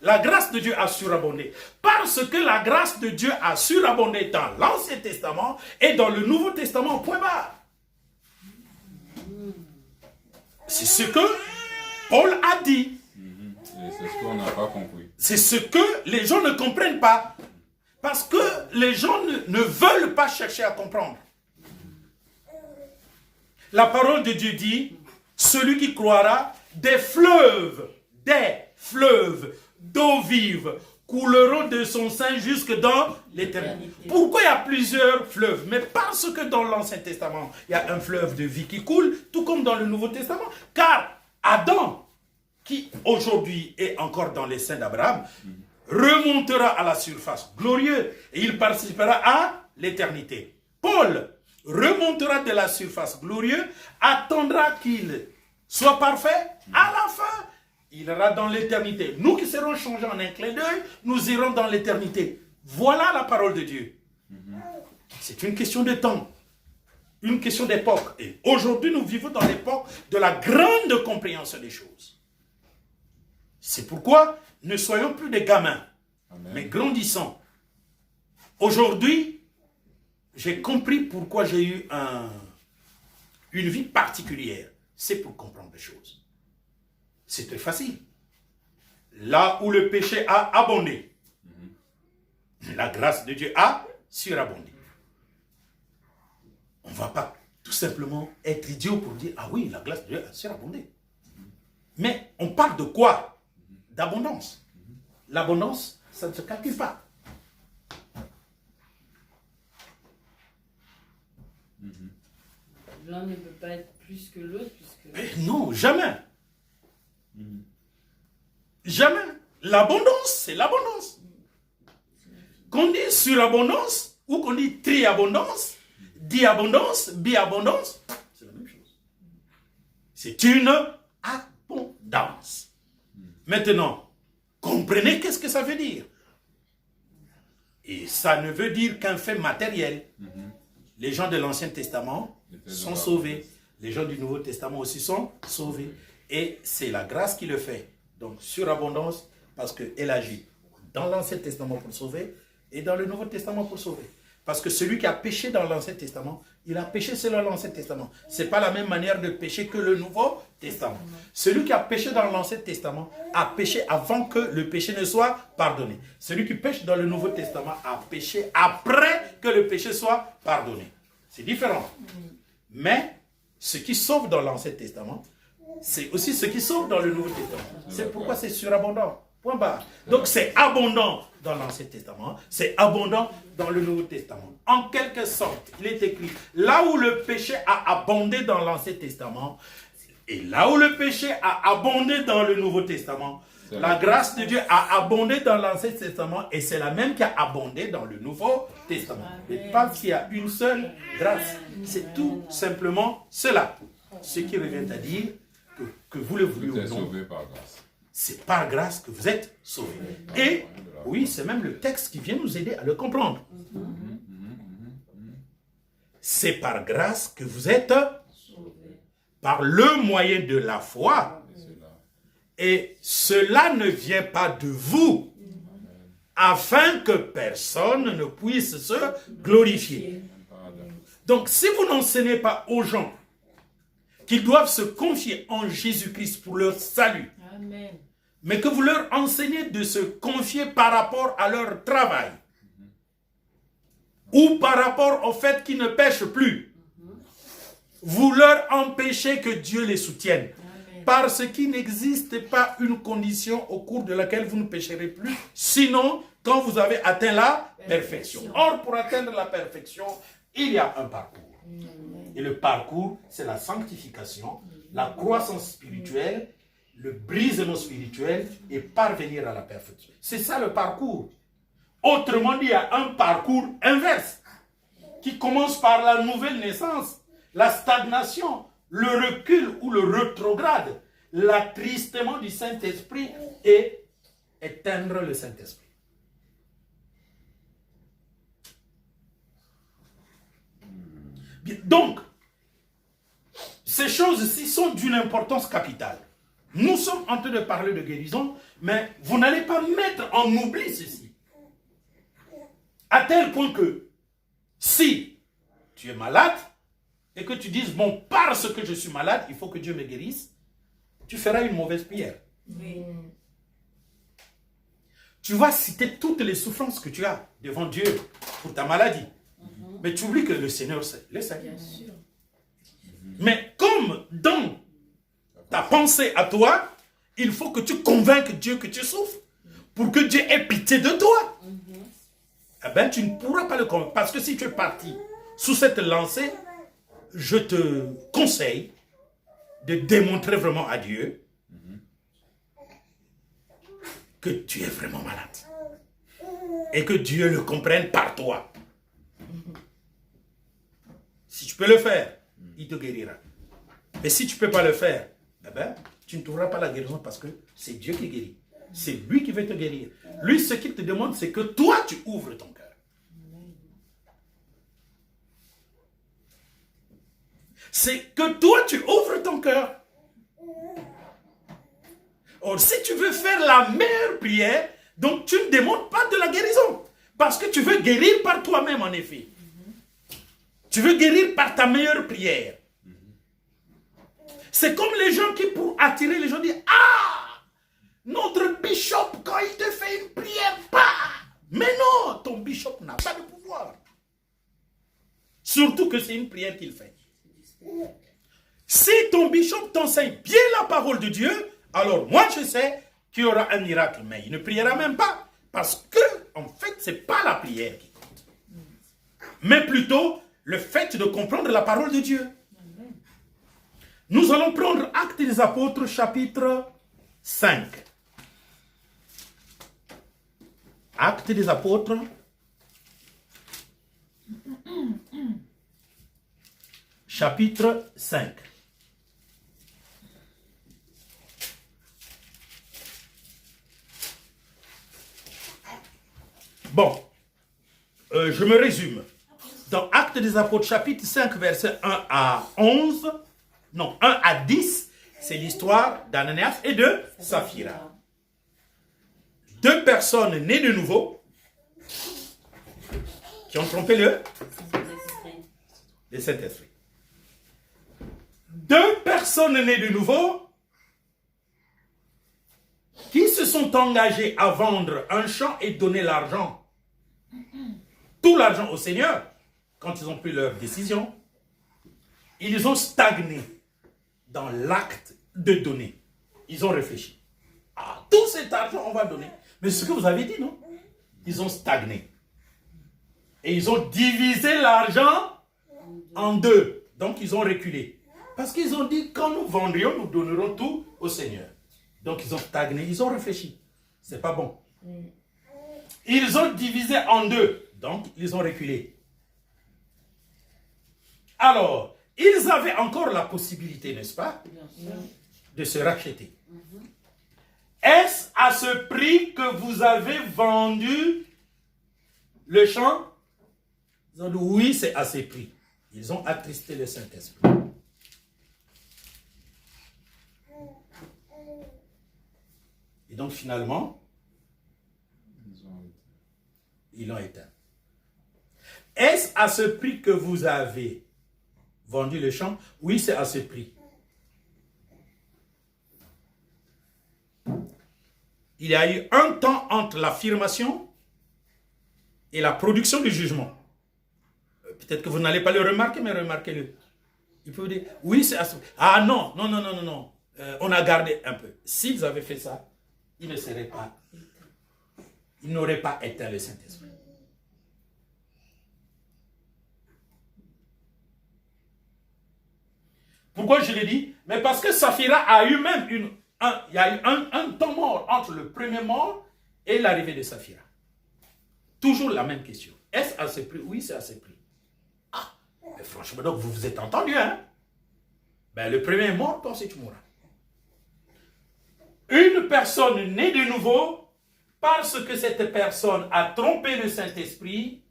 la grâce de Dieu a surabondé. Parce que la grâce de Dieu a surabondé dans l'Ancien Testament et dans le Nouveau Testament, point barre. C'est ce que Paul a dit. C'est ce qu'on n'a pas compris. C'est ce que les gens ne comprennent pas. Parce que les gens ne veulent pas chercher à comprendre. La parole de Dieu dit, celui qui croira, des fleuves d'eau vive couleront de son sein jusque dans l'éternité. Pourquoi il y a plusieurs fleuves? Mais parce que dans l'Ancien Testament, il y a un fleuve de vie qui coule, tout comme dans le Nouveau Testament. Car Adam qui aujourd'hui est encore dans les seins d'Abraham, remontera à la surface glorieux et il participera à l'éternité. Paul remontera de la surface glorieux, attendra qu'il soit parfait, à la fin, il ira dans l'éternité. Nous qui serons changés en un clin d'œil, nous irons dans l'éternité. Voilà la parole de Dieu. C'est une question de temps, une question d'époque. Et aujourd'hui, nous vivons dans l'époque de la grande compréhension des choses. C'est pourquoi ne soyons plus des gamins, Amen. Mais grandissons. Aujourd'hui, j'ai compris pourquoi j'ai eu une vie particulière. C'est pour comprendre les choses. C'est très facile. Là où le péché a abondé, la grâce de Dieu a surabondé. On ne va pas tout simplement être idiot pour dire, ah oui, la grâce de Dieu a surabondé. Mais on parle de quoi? D'abondance. L'abondance, ça ne se calcule pas. L'un ne peut pas être plus que l'autre. Mais non, jamais. Jamais. L'abondance, c'est l'abondance. Qu'on dit surabondance ou qu'on dit triabondance, diabondance, biabondance, c'est la même chose. C'est une abondance. Maintenant, comprenez qu'est-ce que ça veut dire. Et ça ne veut dire qu'un fait matériel. Les gens de l'Ancien Testament sont sauvés. Les gens du Nouveau Testament aussi sont sauvés. Et c'est la grâce qui le fait. Donc, surabondance, parce qu'elle agit dans l'Ancien Testament pour sauver et dans le Nouveau Testament pour sauver. Parce que celui qui a péché dans l'Ancien Testament, il a péché selon l'Ancien Testament. Ce n'est pas la même manière de pécher que le Nouveau Testament. Celui qui a péché dans l'Ancien Testament a péché avant que le péché ne soit pardonné. Celui qui pêche dans le Nouveau Testament a péché après que le péché soit pardonné. C'est différent. Mais ce qui sauve dans l'Ancien Testament, c'est aussi ce qui sauve dans le Nouveau Testament. C'est pourquoi c'est surabondant. Point barre. Donc c'est abondant dans l'Ancien Testament, c'est abondant dans le Nouveau Testament. En quelque sorte, il est écrit, là où le péché a abondé dans l'Ancien Testament, et là où le péché a abondé dans le Nouveau Testament, la grâce de Dieu a abondé dans l'Ancien Testament, et c'est la même qui a abondé dans le Nouveau Testament. Mais pas qu'il y a une seule grâce. C'est tout simplement cela. Ce qui revient à dire que vous le voulez ou non, c'est par grâce que vous êtes sauvés. Et oui, c'est même le texte qui vient nous aider à le comprendre. C'est par grâce que vous êtes sauvés. Par le moyen de la foi. Et cela ne vient pas de vous, afin que personne ne puisse se glorifier. Donc, si vous n'enseignez pas aux gens qu'ils doivent se confier en Jésus-Christ pour leur salut, Amen. Mais que vous leur enseignez de se confier par rapport à leur travail, ou par rapport au fait qu'ils ne pêchent plus, vous leur empêchez que Dieu les soutienne. Amen. Parce qu'il n'existe pas une condition au cours de laquelle vous ne pécherez plus, sinon quand vous avez atteint la perfection. Or, pour atteindre la perfection, il y a un parcours. Et le parcours, c'est la sanctification, la croissance spirituelle, le brisement spirituel et parvenir à la perfection. C'est ça le parcours. Autrement dit, il y a un parcours inverse qui commence par la nouvelle naissance, la stagnation, le recul ou le rétrograde, l'attristement du Saint-Esprit et éteindre le Saint-Esprit. Donc, ces choses-ci sont d'une importance capitale. Nous sommes en train de parler de guérison, mais vous n'allez pas mettre en oubli ceci. À tel point que, si tu es malade, et que tu dises, bon, parce que je suis malade, il faut que Dieu me guérisse, tu feras une mauvaise prière. Oui. Tu vas citer toutes les souffrances que tu as devant Dieu pour ta maladie. Mais tu oublies que le Seigneur sait. Le sait. Bien sûr. Mais comme dans ta pensée à toi, il faut que tu convainques Dieu que tu souffres pour que Dieu ait pitié de toi. Eh bien, tu ne pourras pas le convaincre. Parce que si tu es parti sous cette lancée, je te conseille de démontrer vraiment à Dieu que tu es vraiment malade. Et que Dieu le comprenne par toi. Si tu peux le faire, il te guérira. Mais si tu ne peux pas le faire, eh ben, tu ne trouveras pas la guérison parce que c'est Dieu qui guérit. C'est lui qui veut te guérir. Lui, ce qu'il te demande, c'est que toi, tu ouvres ton cœur. C'est que toi, tu ouvres ton cœur. Or, si tu veux faire la meilleure prière, donc tu ne demandes pas de la guérison. Parce que tu veux guérir par toi-même, en effet. Tu veux guérir par ta meilleure prière. C'est comme les gens qui, pour attirer les gens, disent « Ah, notre bishop, quand il te fait une prière, bah! » Mais non, ton bishop n'a pas de pouvoir. Surtout que c'est une prière qu'il fait. Si ton bishop t'enseigne bien la parole de Dieu, alors moi je sais qu'il y aura un miracle, mais il ne priera même pas. Parce que, en fait, ce n'est pas la prière qui compte. Mais plutôt le fait de comprendre la parole de Dieu. Nous allons prendre Actes des Apôtres, chapitre 5. Actes des Apôtres. Chapitre 5. Bon, je me résume. Dans Actes des Apôtres, chapitre 5, versets 1 à 11, non, 1 à 10, c'est l'histoire d'Ananias et de Saphira. Deux personnes nées de nouveau, qui ont trompé le Saint-Esprit. Deux personnes nées de nouveau, qui se sont engagées à vendre un champ et donner l'argent, tout l'argent au Seigneur, quand ils ont pris leur décision, ils ont stagné dans l'acte de donner. Ils ont réfléchi. Ah, tout cet argent, on va donner. Mais c'est ce que vous avez dit, non? Ils ont stagné. Et ils ont divisé l'argent en deux. Donc, ils ont reculé. Parce qu'ils ont dit, quand nous vendrions, nous donnerons tout au Seigneur. Donc, ils ont stagné. Ils ont réfléchi. C'est pas bon. Ils ont divisé en deux. Donc, ils ont reculé. Alors, ils avaient encore la possibilité, n'est-ce pas, de se racheter. Est-ce à ce prix que vous avez vendu le champ? Ils ont dit, oui, c'est à ce prix. Ils ont attristé le Saint-Esprit. Et donc, finalement, ils l'ont éteint. Est-ce à ce prix que vous avez vendu le champ? Oui, c'est à ce prix. Il y a eu un temps entre l'affirmation et la production du jugement. Peut-être que vous n'allez pas le remarquer, mais remarquez-le. Il peut vous dire, oui, c'est à ce prix. Ah non, non, non, non, non, non. On a gardé un peu. S'ils avaient fait ça, ils ne seraient pas, ils n'auraient pas éteint le Saint-Esprit. Pourquoi je l'ai dit? Mais parce que Saphira a eu même il y a eu un temps mort entre le premier mort et l'arrivée de Saphira. Toujours la même question. Est-ce à ce prix? Oui, c'est à ce prix. Ah, mais franchement, donc vous vous êtes entendu, hein? Ben, le premier est mort, toi aussi tu mourras. Une personne née de nouveau, parce que cette personne a trompé le Saint-Esprit,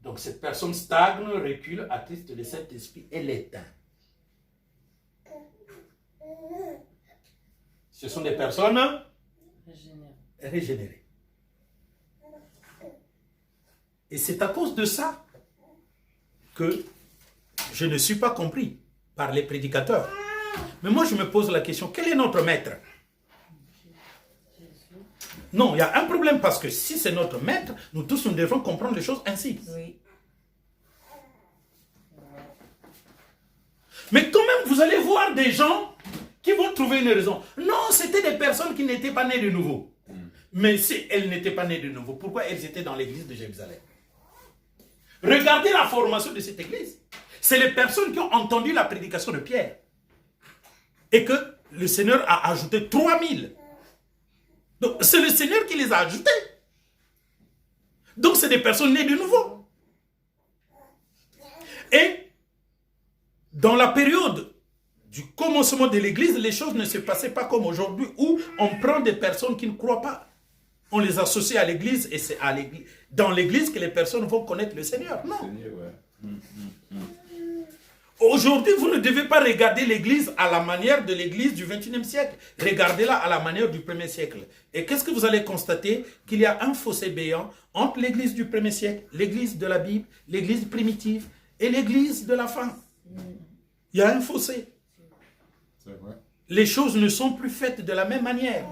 donc cette personne stagne, recule, attriste le Saint-Esprit et l'éteint. Ce sont des personnes régénérées. Et c'est à cause de ça que je ne suis pas compris par les prédicateurs. Mais moi, je me pose la question, quel est notre maître? Non, il y a un problème parce que si c'est notre maître, nous tous, nous devons comprendre les choses ainsi. Oui. Mais quand même, vous allez voir des gens qui vont trouver une raison. Non, c'était des personnes qui n'étaient pas nées de nouveau. Mais si elles n'étaient pas nées de nouveau, pourquoi elles étaient dans l'église de Jérusalem? Regardez la formation de cette église. C'est les personnes qui ont entendu la prédication de Pierre. Et que le Seigneur a ajouté 3000. Donc, c'est le Seigneur qui les a ajoutés. Donc, c'est des personnes nées de nouveau. Et dans la période du commencement de l'Église, les choses ne se passaient pas comme aujourd'hui où on prend des personnes qui ne croient pas. On les associe à l'Église et c'est dans l'Église que les personnes vont connaître le Seigneur. Non. Seigneur, ouais. Aujourd'hui, vous ne devez pas regarder l'Église à la manière de l'Église du XXIe siècle. Regardez-la à la manière du 1er siècle. Et qu'est-ce que vous allez constater? Qu'il y a un fossé béant entre l'Église du 1er siècle, l'Église de la Bible, l'Église primitive et l'Église de la fin. Il y a un fossé. C'est vrai. Les choses ne sont plus faites de la même manière.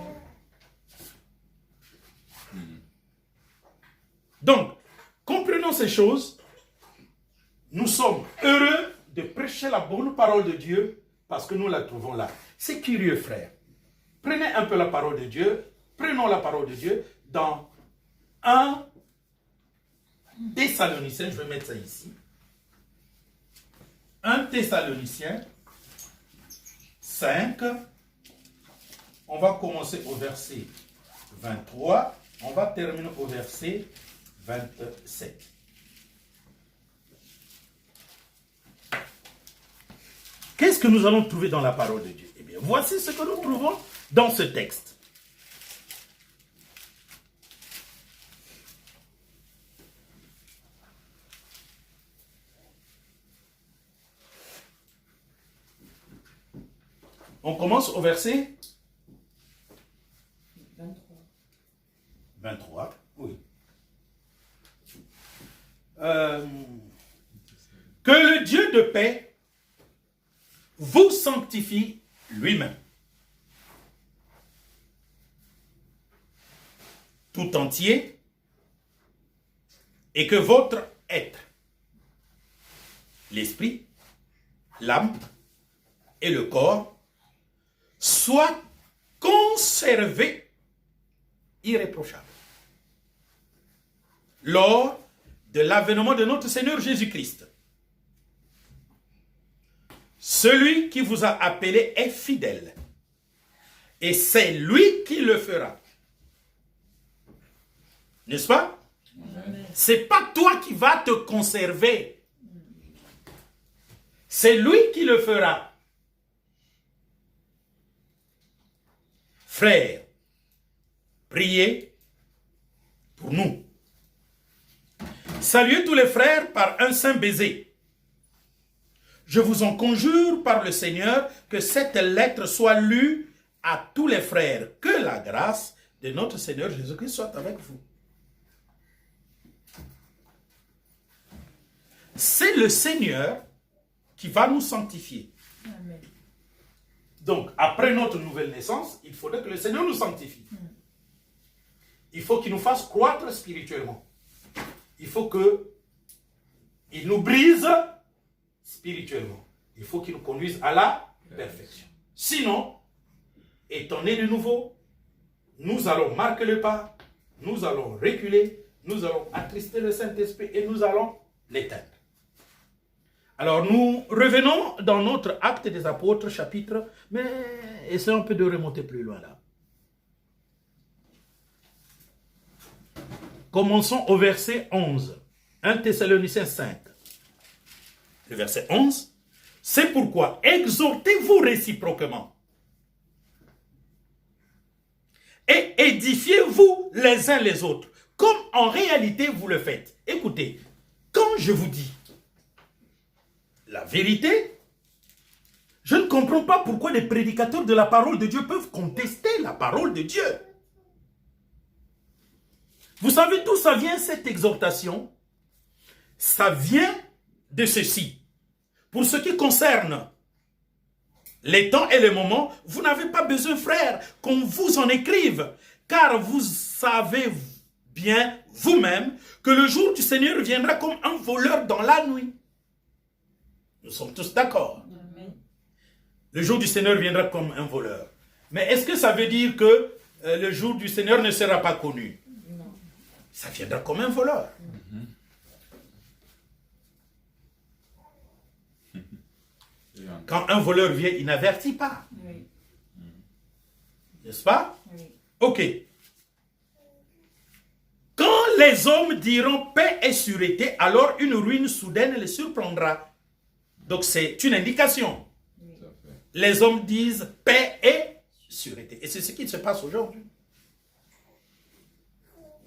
Donc, comprenons ces choses. Nous sommes heureux de prêcher la bonne parole de Dieu parce que nous la trouvons là. C'est curieux, frère. Prenez un peu la parole de Dieu. Prenons la parole de Dieu dans 1 Thessaloniciens. Je vais mettre ça ici. 1 Thessaloniciens 5. On va commencer au verset 23. On va terminer au verset 27. Qu'est-ce que nous allons trouver dans la parole de Dieu? Eh bien, voici ce que nous trouvons dans ce texte. On commence au verset 23. 23, oui. Que le Dieu de paix vous sanctifie lui-même, tout entier, et que votre être, l'esprit, l'âme et le corps, soit conservé irréprochable lors de l'avènement de notre Seigneur Jésus-Christ. Celui qui vous a appelé est fidèle et c'est lui qui le fera. N'est-ce pas? C'est pas toi qui vas te conserver. C'est lui qui le fera. Frères, priez pour nous. Saluez tous les frères par un saint baiser. Je vous en conjure par le Seigneur que cette lettre soit lue à tous les frères. Que la grâce de notre Seigneur Jésus-Christ soit avec vous. C'est le Seigneur qui va nous sanctifier. Amen. Donc, après notre nouvelle naissance, il faudrait que le Seigneur nous sanctifie. Il faut qu'il nous fasse croître spirituellement. Il faut qu'il nous brise spirituellement. Il faut qu'il nous conduise à la perfection. Sinon, étant nés de nouveau, nous allons marquer le pas, nous allons reculer, nous allons attrister le Saint-Esprit et nous allons l'éteindre. Alors, nous revenons dans notre Acte des Apôtres, chapitre, mais essayons un peu de remonter plus loin là. Commençons au verset 11. 1 Thessaloniciens 5. Le verset 11. C'est pourquoi exhortez-vous réciproquement et édifiez-vous les uns les autres, comme en réalité vous le faites. Écoutez, quand je vous dis la vérité, je ne comprends pas pourquoi les prédicateurs de la parole de Dieu peuvent contester la parole de Dieu. Vous savez d'où ça vient cette exhortation? Ça vient de ceci. Pour ce qui concerne les temps et les moments, vous n'avez pas besoin, frères, qu'on vous en écrive, car vous savez bien vous-même que le jour du Seigneur viendra comme un voleur dans la nuit. Nous sommes tous d'accord. Le jour du Seigneur viendra comme un voleur. Mais est-ce que ça veut dire que le jour du Seigneur ne sera pas connu? Non. Ça viendra comme un voleur. Quand un voleur vient, il n'avertit pas. Oui. N'est-ce pas? Oui. Ok. les hommes diront paix et sûreté, alors une ruine soudaine les surprendra. Donc c'est une indication. Tout à fait. Les hommes disent paix et sûreté. Et c'est ce qui se passe aujourd'hui.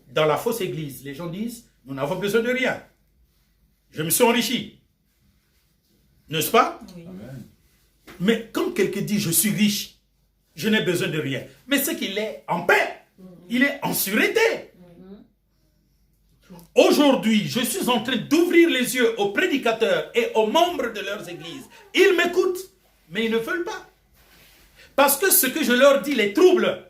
Dans la fausse église, les gens disent, nous n'avons besoin de rien. Je me suis enrichi. N'est-ce pas? Oui. Amen. Mais quand quelqu'un dit, je suis riche, je n'ai besoin de rien. Mais c'est qu'il est en paix. Il est en sûreté. Aujourd'hui, je suis en train d'ouvrir les yeux aux prédicateurs et aux membres de leurs églises. Ils m'écoutent, mais ils ne veulent pas. Parce que ce que je leur dis les trouble.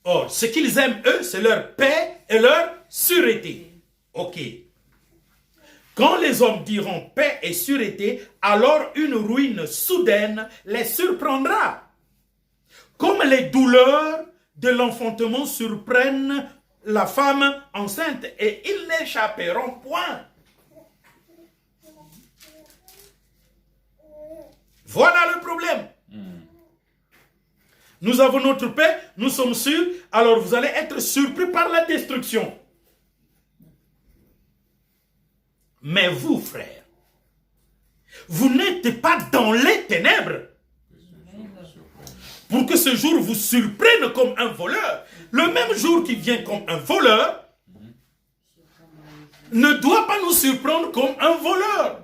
Or, ce qu'ils aiment, eux, c'est leur paix et leur sûreté. Ok. Quand les hommes diront paix et sûreté, alors une ruine soudaine les surprendra. Comme les douleurs de l'enfantement surprennent la femme enceinte, et ils n'échapperont point. Voilà le problème. Nous avons notre paix, nous sommes sûrs, alors vous allez être surpris par la destruction. Mais vous, frères, vous n'êtes pas dans les ténèbres pour que ce jour vous surprenne comme un voleur. Le même jour qui vient comme un voleur ne doit pas nous surprendre comme un voleur.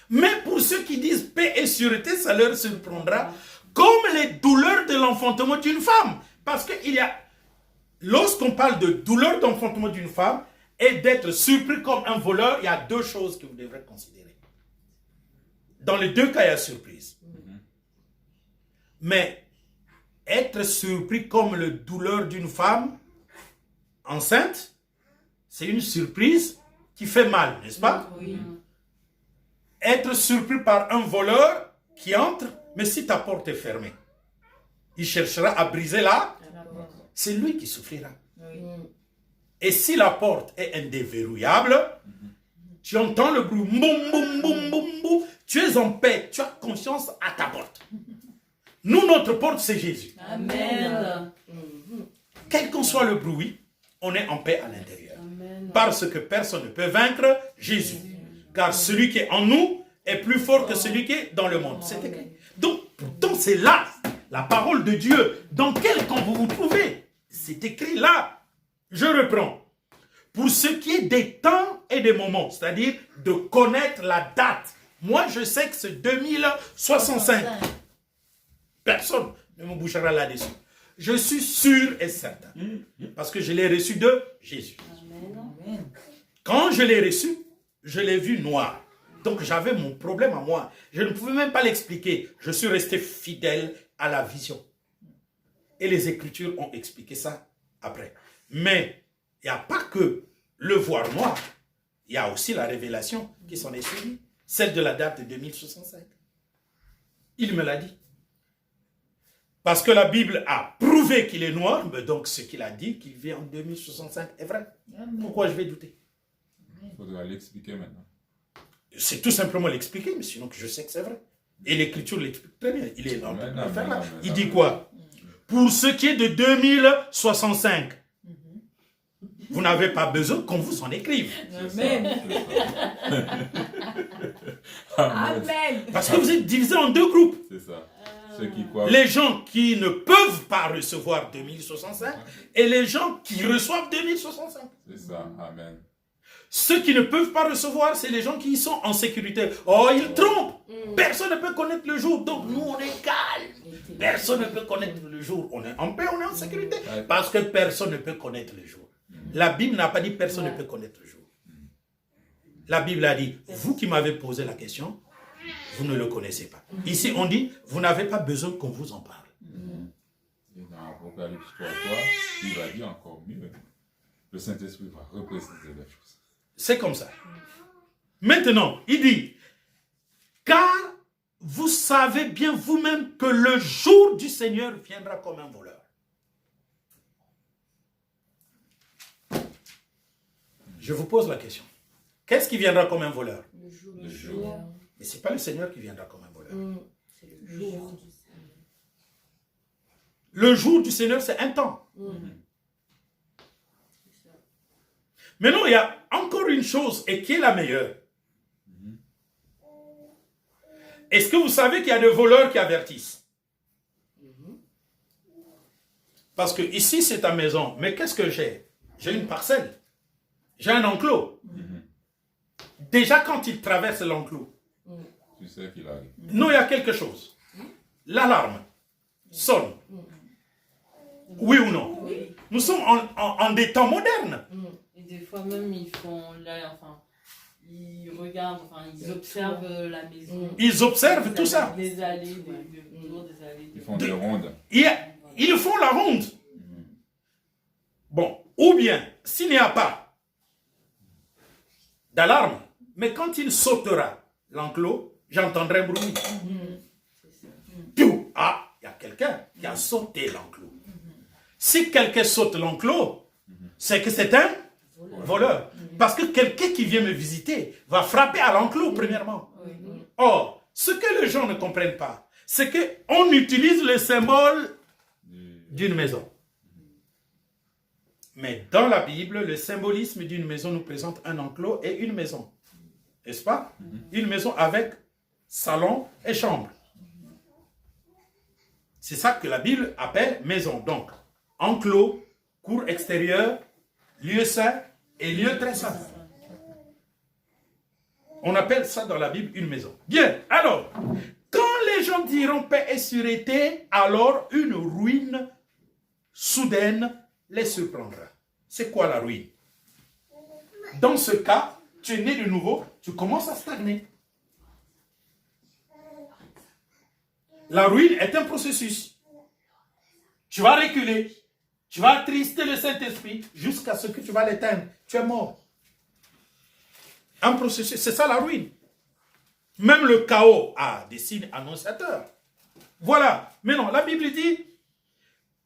Mais pour ceux qui disent paix et sûreté, ça leur surprendra comme les douleurs de l'enfantement d'une femme. Parce qu'il y a, lorsqu'on parle de douleur d'enfantement d'une femme et d'être surpris comme un voleur, il y a deux choses que vous devrez considérer. Dans les deux cas, il y a surprise. Mais être surpris comme la douleur d'une femme enceinte, c'est une surprise qui fait mal, n'est-ce pas? Oui. Être surpris par un voleur qui entre, mais si ta porte est fermée, il cherchera à briser là, c'est lui qui souffrira. Oui. Et si la porte est indéverrouillable, tu entends le bruit, boum, boum, boum, boum, boum, tu es en paix, tu as conscience à ta porte. Nous, notre porte, c'est Jésus. Amen. Quel qu'en soit le bruit, on est en paix à l'intérieur. Amen. Parce que personne ne peut vaincre Jésus. Car celui qui est en nous est plus fort que celui qui est dans le monde. C'est écrit. Donc, pourtant, c'est là, la parole de Dieu. Dans quel camp vous vous trouvez? C'est écrit là. Je reprends. Pour ce qui est des temps et des moments, c'est-à-dire de connaître la date. Moi, je sais que c'est 2065. Personne ne me bougera là-dessus. Je suis sûr et certain. Parce que je l'ai reçu de Jésus. Amen. Quand je l'ai reçu, je l'ai vu noir. Donc j'avais mon problème à moi. Je ne pouvais même pas l'expliquer. Je suis resté fidèle à la vision. Et les Écritures ont expliqué ça après. Mais il n'y a pas que le voir noir. Il y a aussi la révélation qui s'en est suivie. Celle de la date de 2065. Il me l'a dit. Parce que la Bible a prouvé qu'il est noir, mais donc ce qu'il a dit, qu'il vit en 2065, est vrai. Pourquoi je vais douter? Il faudra l'expliquer maintenant. C'est tout simplement l'expliquer, mais sinon que je sais que c'est vrai. Et l'Écriture l'explique très bien. Il est dans Amen, le faire là. amen, Il amen. dit quoi? Pour ce qui est de 2065, vous n'avez pas besoin qu'on vous en écrive. Amen. Amen. Amen. Parce que vous êtes divisés en deux groupes. C'est ça. Ceux qui croient. Les gens qui ne peuvent pas recevoir 2065 et les gens qui reçoivent 2065. C'est ça. Amen. Ceux qui ne peuvent pas recevoir, c'est les gens qui sont en sécurité. Oh, ils trompent. Personne ne peut connaître le jour. Donc nous, on est calme. Personne ne peut connaître le jour. On est en paix, on est en sécurité. Parce que personne ne peut connaître le jour. La Bible n'a pas dit personne ne peut connaître le jour. La Bible a dit, vous qui m'avez posé la question, vous ne le connaissez pas. Ici, on dit, vous n'avez pas besoin qu'on vous en parle. Et dans Apocalypse 3, il va dire encore mieux. Le Saint-Esprit va repréciser les choses. C'est comme ça. Maintenant, il dit, car vous savez bien vous-même que le jour du Seigneur viendra comme un voleur. Je vous pose la question. Qu'est-ce qui viendra comme un voleur? Le jour. Mais ce n'est pas le Seigneur qui viendra comme un voleur. C'est le jour. Le jour du Seigneur, c'est un temps. Maintenant, il y a encore une chose, et qui est la meilleure. Est-ce que vous savez qu'il y a des voleurs qui avertissent? Parce que ici, c'est ta maison. Mais qu'est-ce que j'ai? J'ai une parcelle. J'ai un enclos. Déjà, quand il traverse l'enclos, Tu sais qu'il arrive. non, il y a quelque chose. L'alarme sonne. Oui ou non? Oui. Nous sommes en des temps modernes. Et des fois même ils font là, enfin, ils regardent, enfin, ils observent la maison. Ils observent tout ça. Les allées, toujours des allées. Ils font des rondes. Ils font la ronde. Bon, ou bien, s'il n'y a pas d'alarme, mais quand il sautera l'enclos, j'entendrai un bruit. Piou! Ah, il y a quelqu'un qui a sauté l'enclos. Si quelqu'un saute l'enclos, c'est que c'est un voleur. Parce que quelqu'un qui vient me visiter va frapper à l'enclos premièrement. Or, ce que les gens ne comprennent pas, c'est qu'on utilise le symbole d'une maison. Mais dans la Bible, le symbolisme d'une maison nous présente un enclos et une maison. N'est-ce pas? Une maison avec salon et chambre. C'est ça que la Bible appelle maison. Donc, enclos, cour extérieure, lieu saint et lieu très saint. On appelle ça dans la Bible une maison. Bien, alors, quand les gens diront paix et sûreté, alors une ruine soudaine les surprendra. C'est quoi la ruine? Dans ce cas, tu es né de nouveau, tu commences à stagner. La ruine est un processus. Tu vas reculer, tu vas attrister le Saint-Esprit jusqu'à ce que tu vas l'éteindre. Tu es mort. Un processus, c'est ça la ruine. Même le chaos a des signes annonciateurs. Voilà. Mais non, la Bible dit,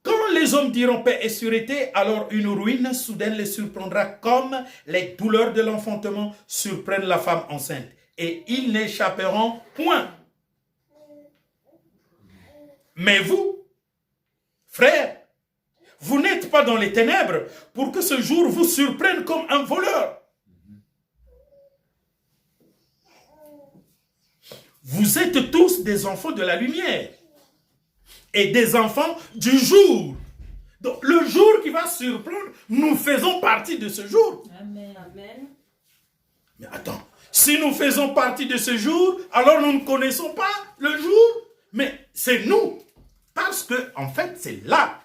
quand les hommes diront paix et sûreté, alors une ruine soudaine les surprendra comme les douleurs de l'enfantement surprennent la femme enceinte. Et ils n'échapperont point. Mais vous, frères, vous n'êtes pas dans les ténèbres pour que ce jour vous surprenne comme un voleur. Vous êtes tous des enfants de la lumière et des enfants du jour. Donc le jour qui va surprendre, nous faisons partie de ce jour. Amen. Amen. Mais attends, si nous faisons partie de ce jour, alors nous ne connaissons pas le jour, mais c'est nous. Parce que, en fait, c'est là.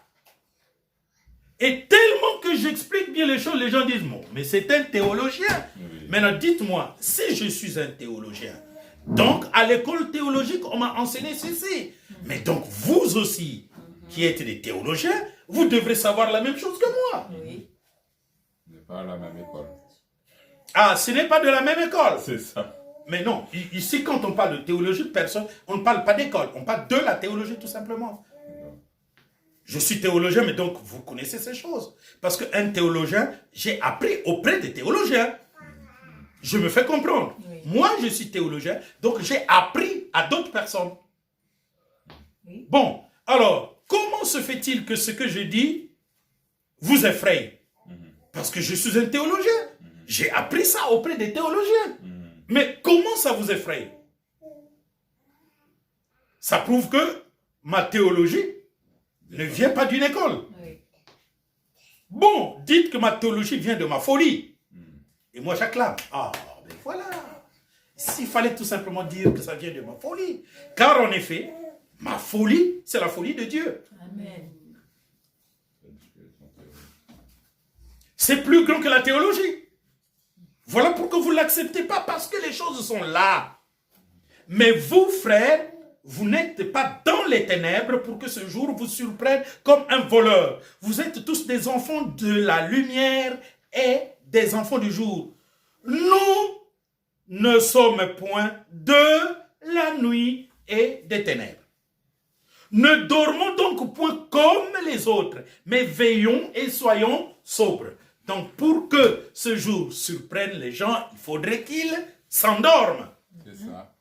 Et tellement que j'explique bien les choses, les gens disent, bon, mais c'est un théologien. Oui. Maintenant, dites-moi, si je suis un théologien, donc à l'école théologique, on m'a enseigné ceci. Mais donc, vous aussi, qui êtes des théologiens, vous devrez savoir la même chose que moi. Oui. On n'est pas à la même école. Ah, ce n'est pas de la même école. C'est ça. Mais non, ici, quand on parle de théologie, personne, on ne parle pas d'école, on parle de la théologie tout simplement. Je suis théologien, mais donc vous connaissez ces choses. Parce qu'un théologien, j'ai appris auprès des théologiens. Je me fais comprendre. Oui. Moi, je suis théologien, donc j'ai appris à d'autres personnes. Oui. Bon, alors, comment se fait-il que ce que je dis vous effraie? Parce que je suis un théologien. J'ai appris ça auprès des théologiens. Mais comment ça vous effraie? Ça prouve que ma théologie ne vient pas d'une école. Oui. Bon, dites que ma théologie vient de ma folie. Et moi j'acclame. Ah, ben voilà. S'il fallait tout simplement dire que ça vient de ma folie. Car en effet, ma folie, c'est la folie de Dieu. Amen. C'est plus grand que la théologie. Voilà pourquoi vous ne l'acceptez pas, parce que les choses sont là. Mais vous, frères, vous n'êtes pas dans les ténèbres pour que ce jour vous surprenne comme un voleur. Vous êtes tous des enfants de la lumière et des enfants du jour. Nous ne sommes point de la nuit et des ténèbres. Ne dormons donc point comme les autres, mais veillons et soyons sobres. Donc pour que ce jour surprenne les gens, il faudrait qu'ils s'endorment. C'est ça.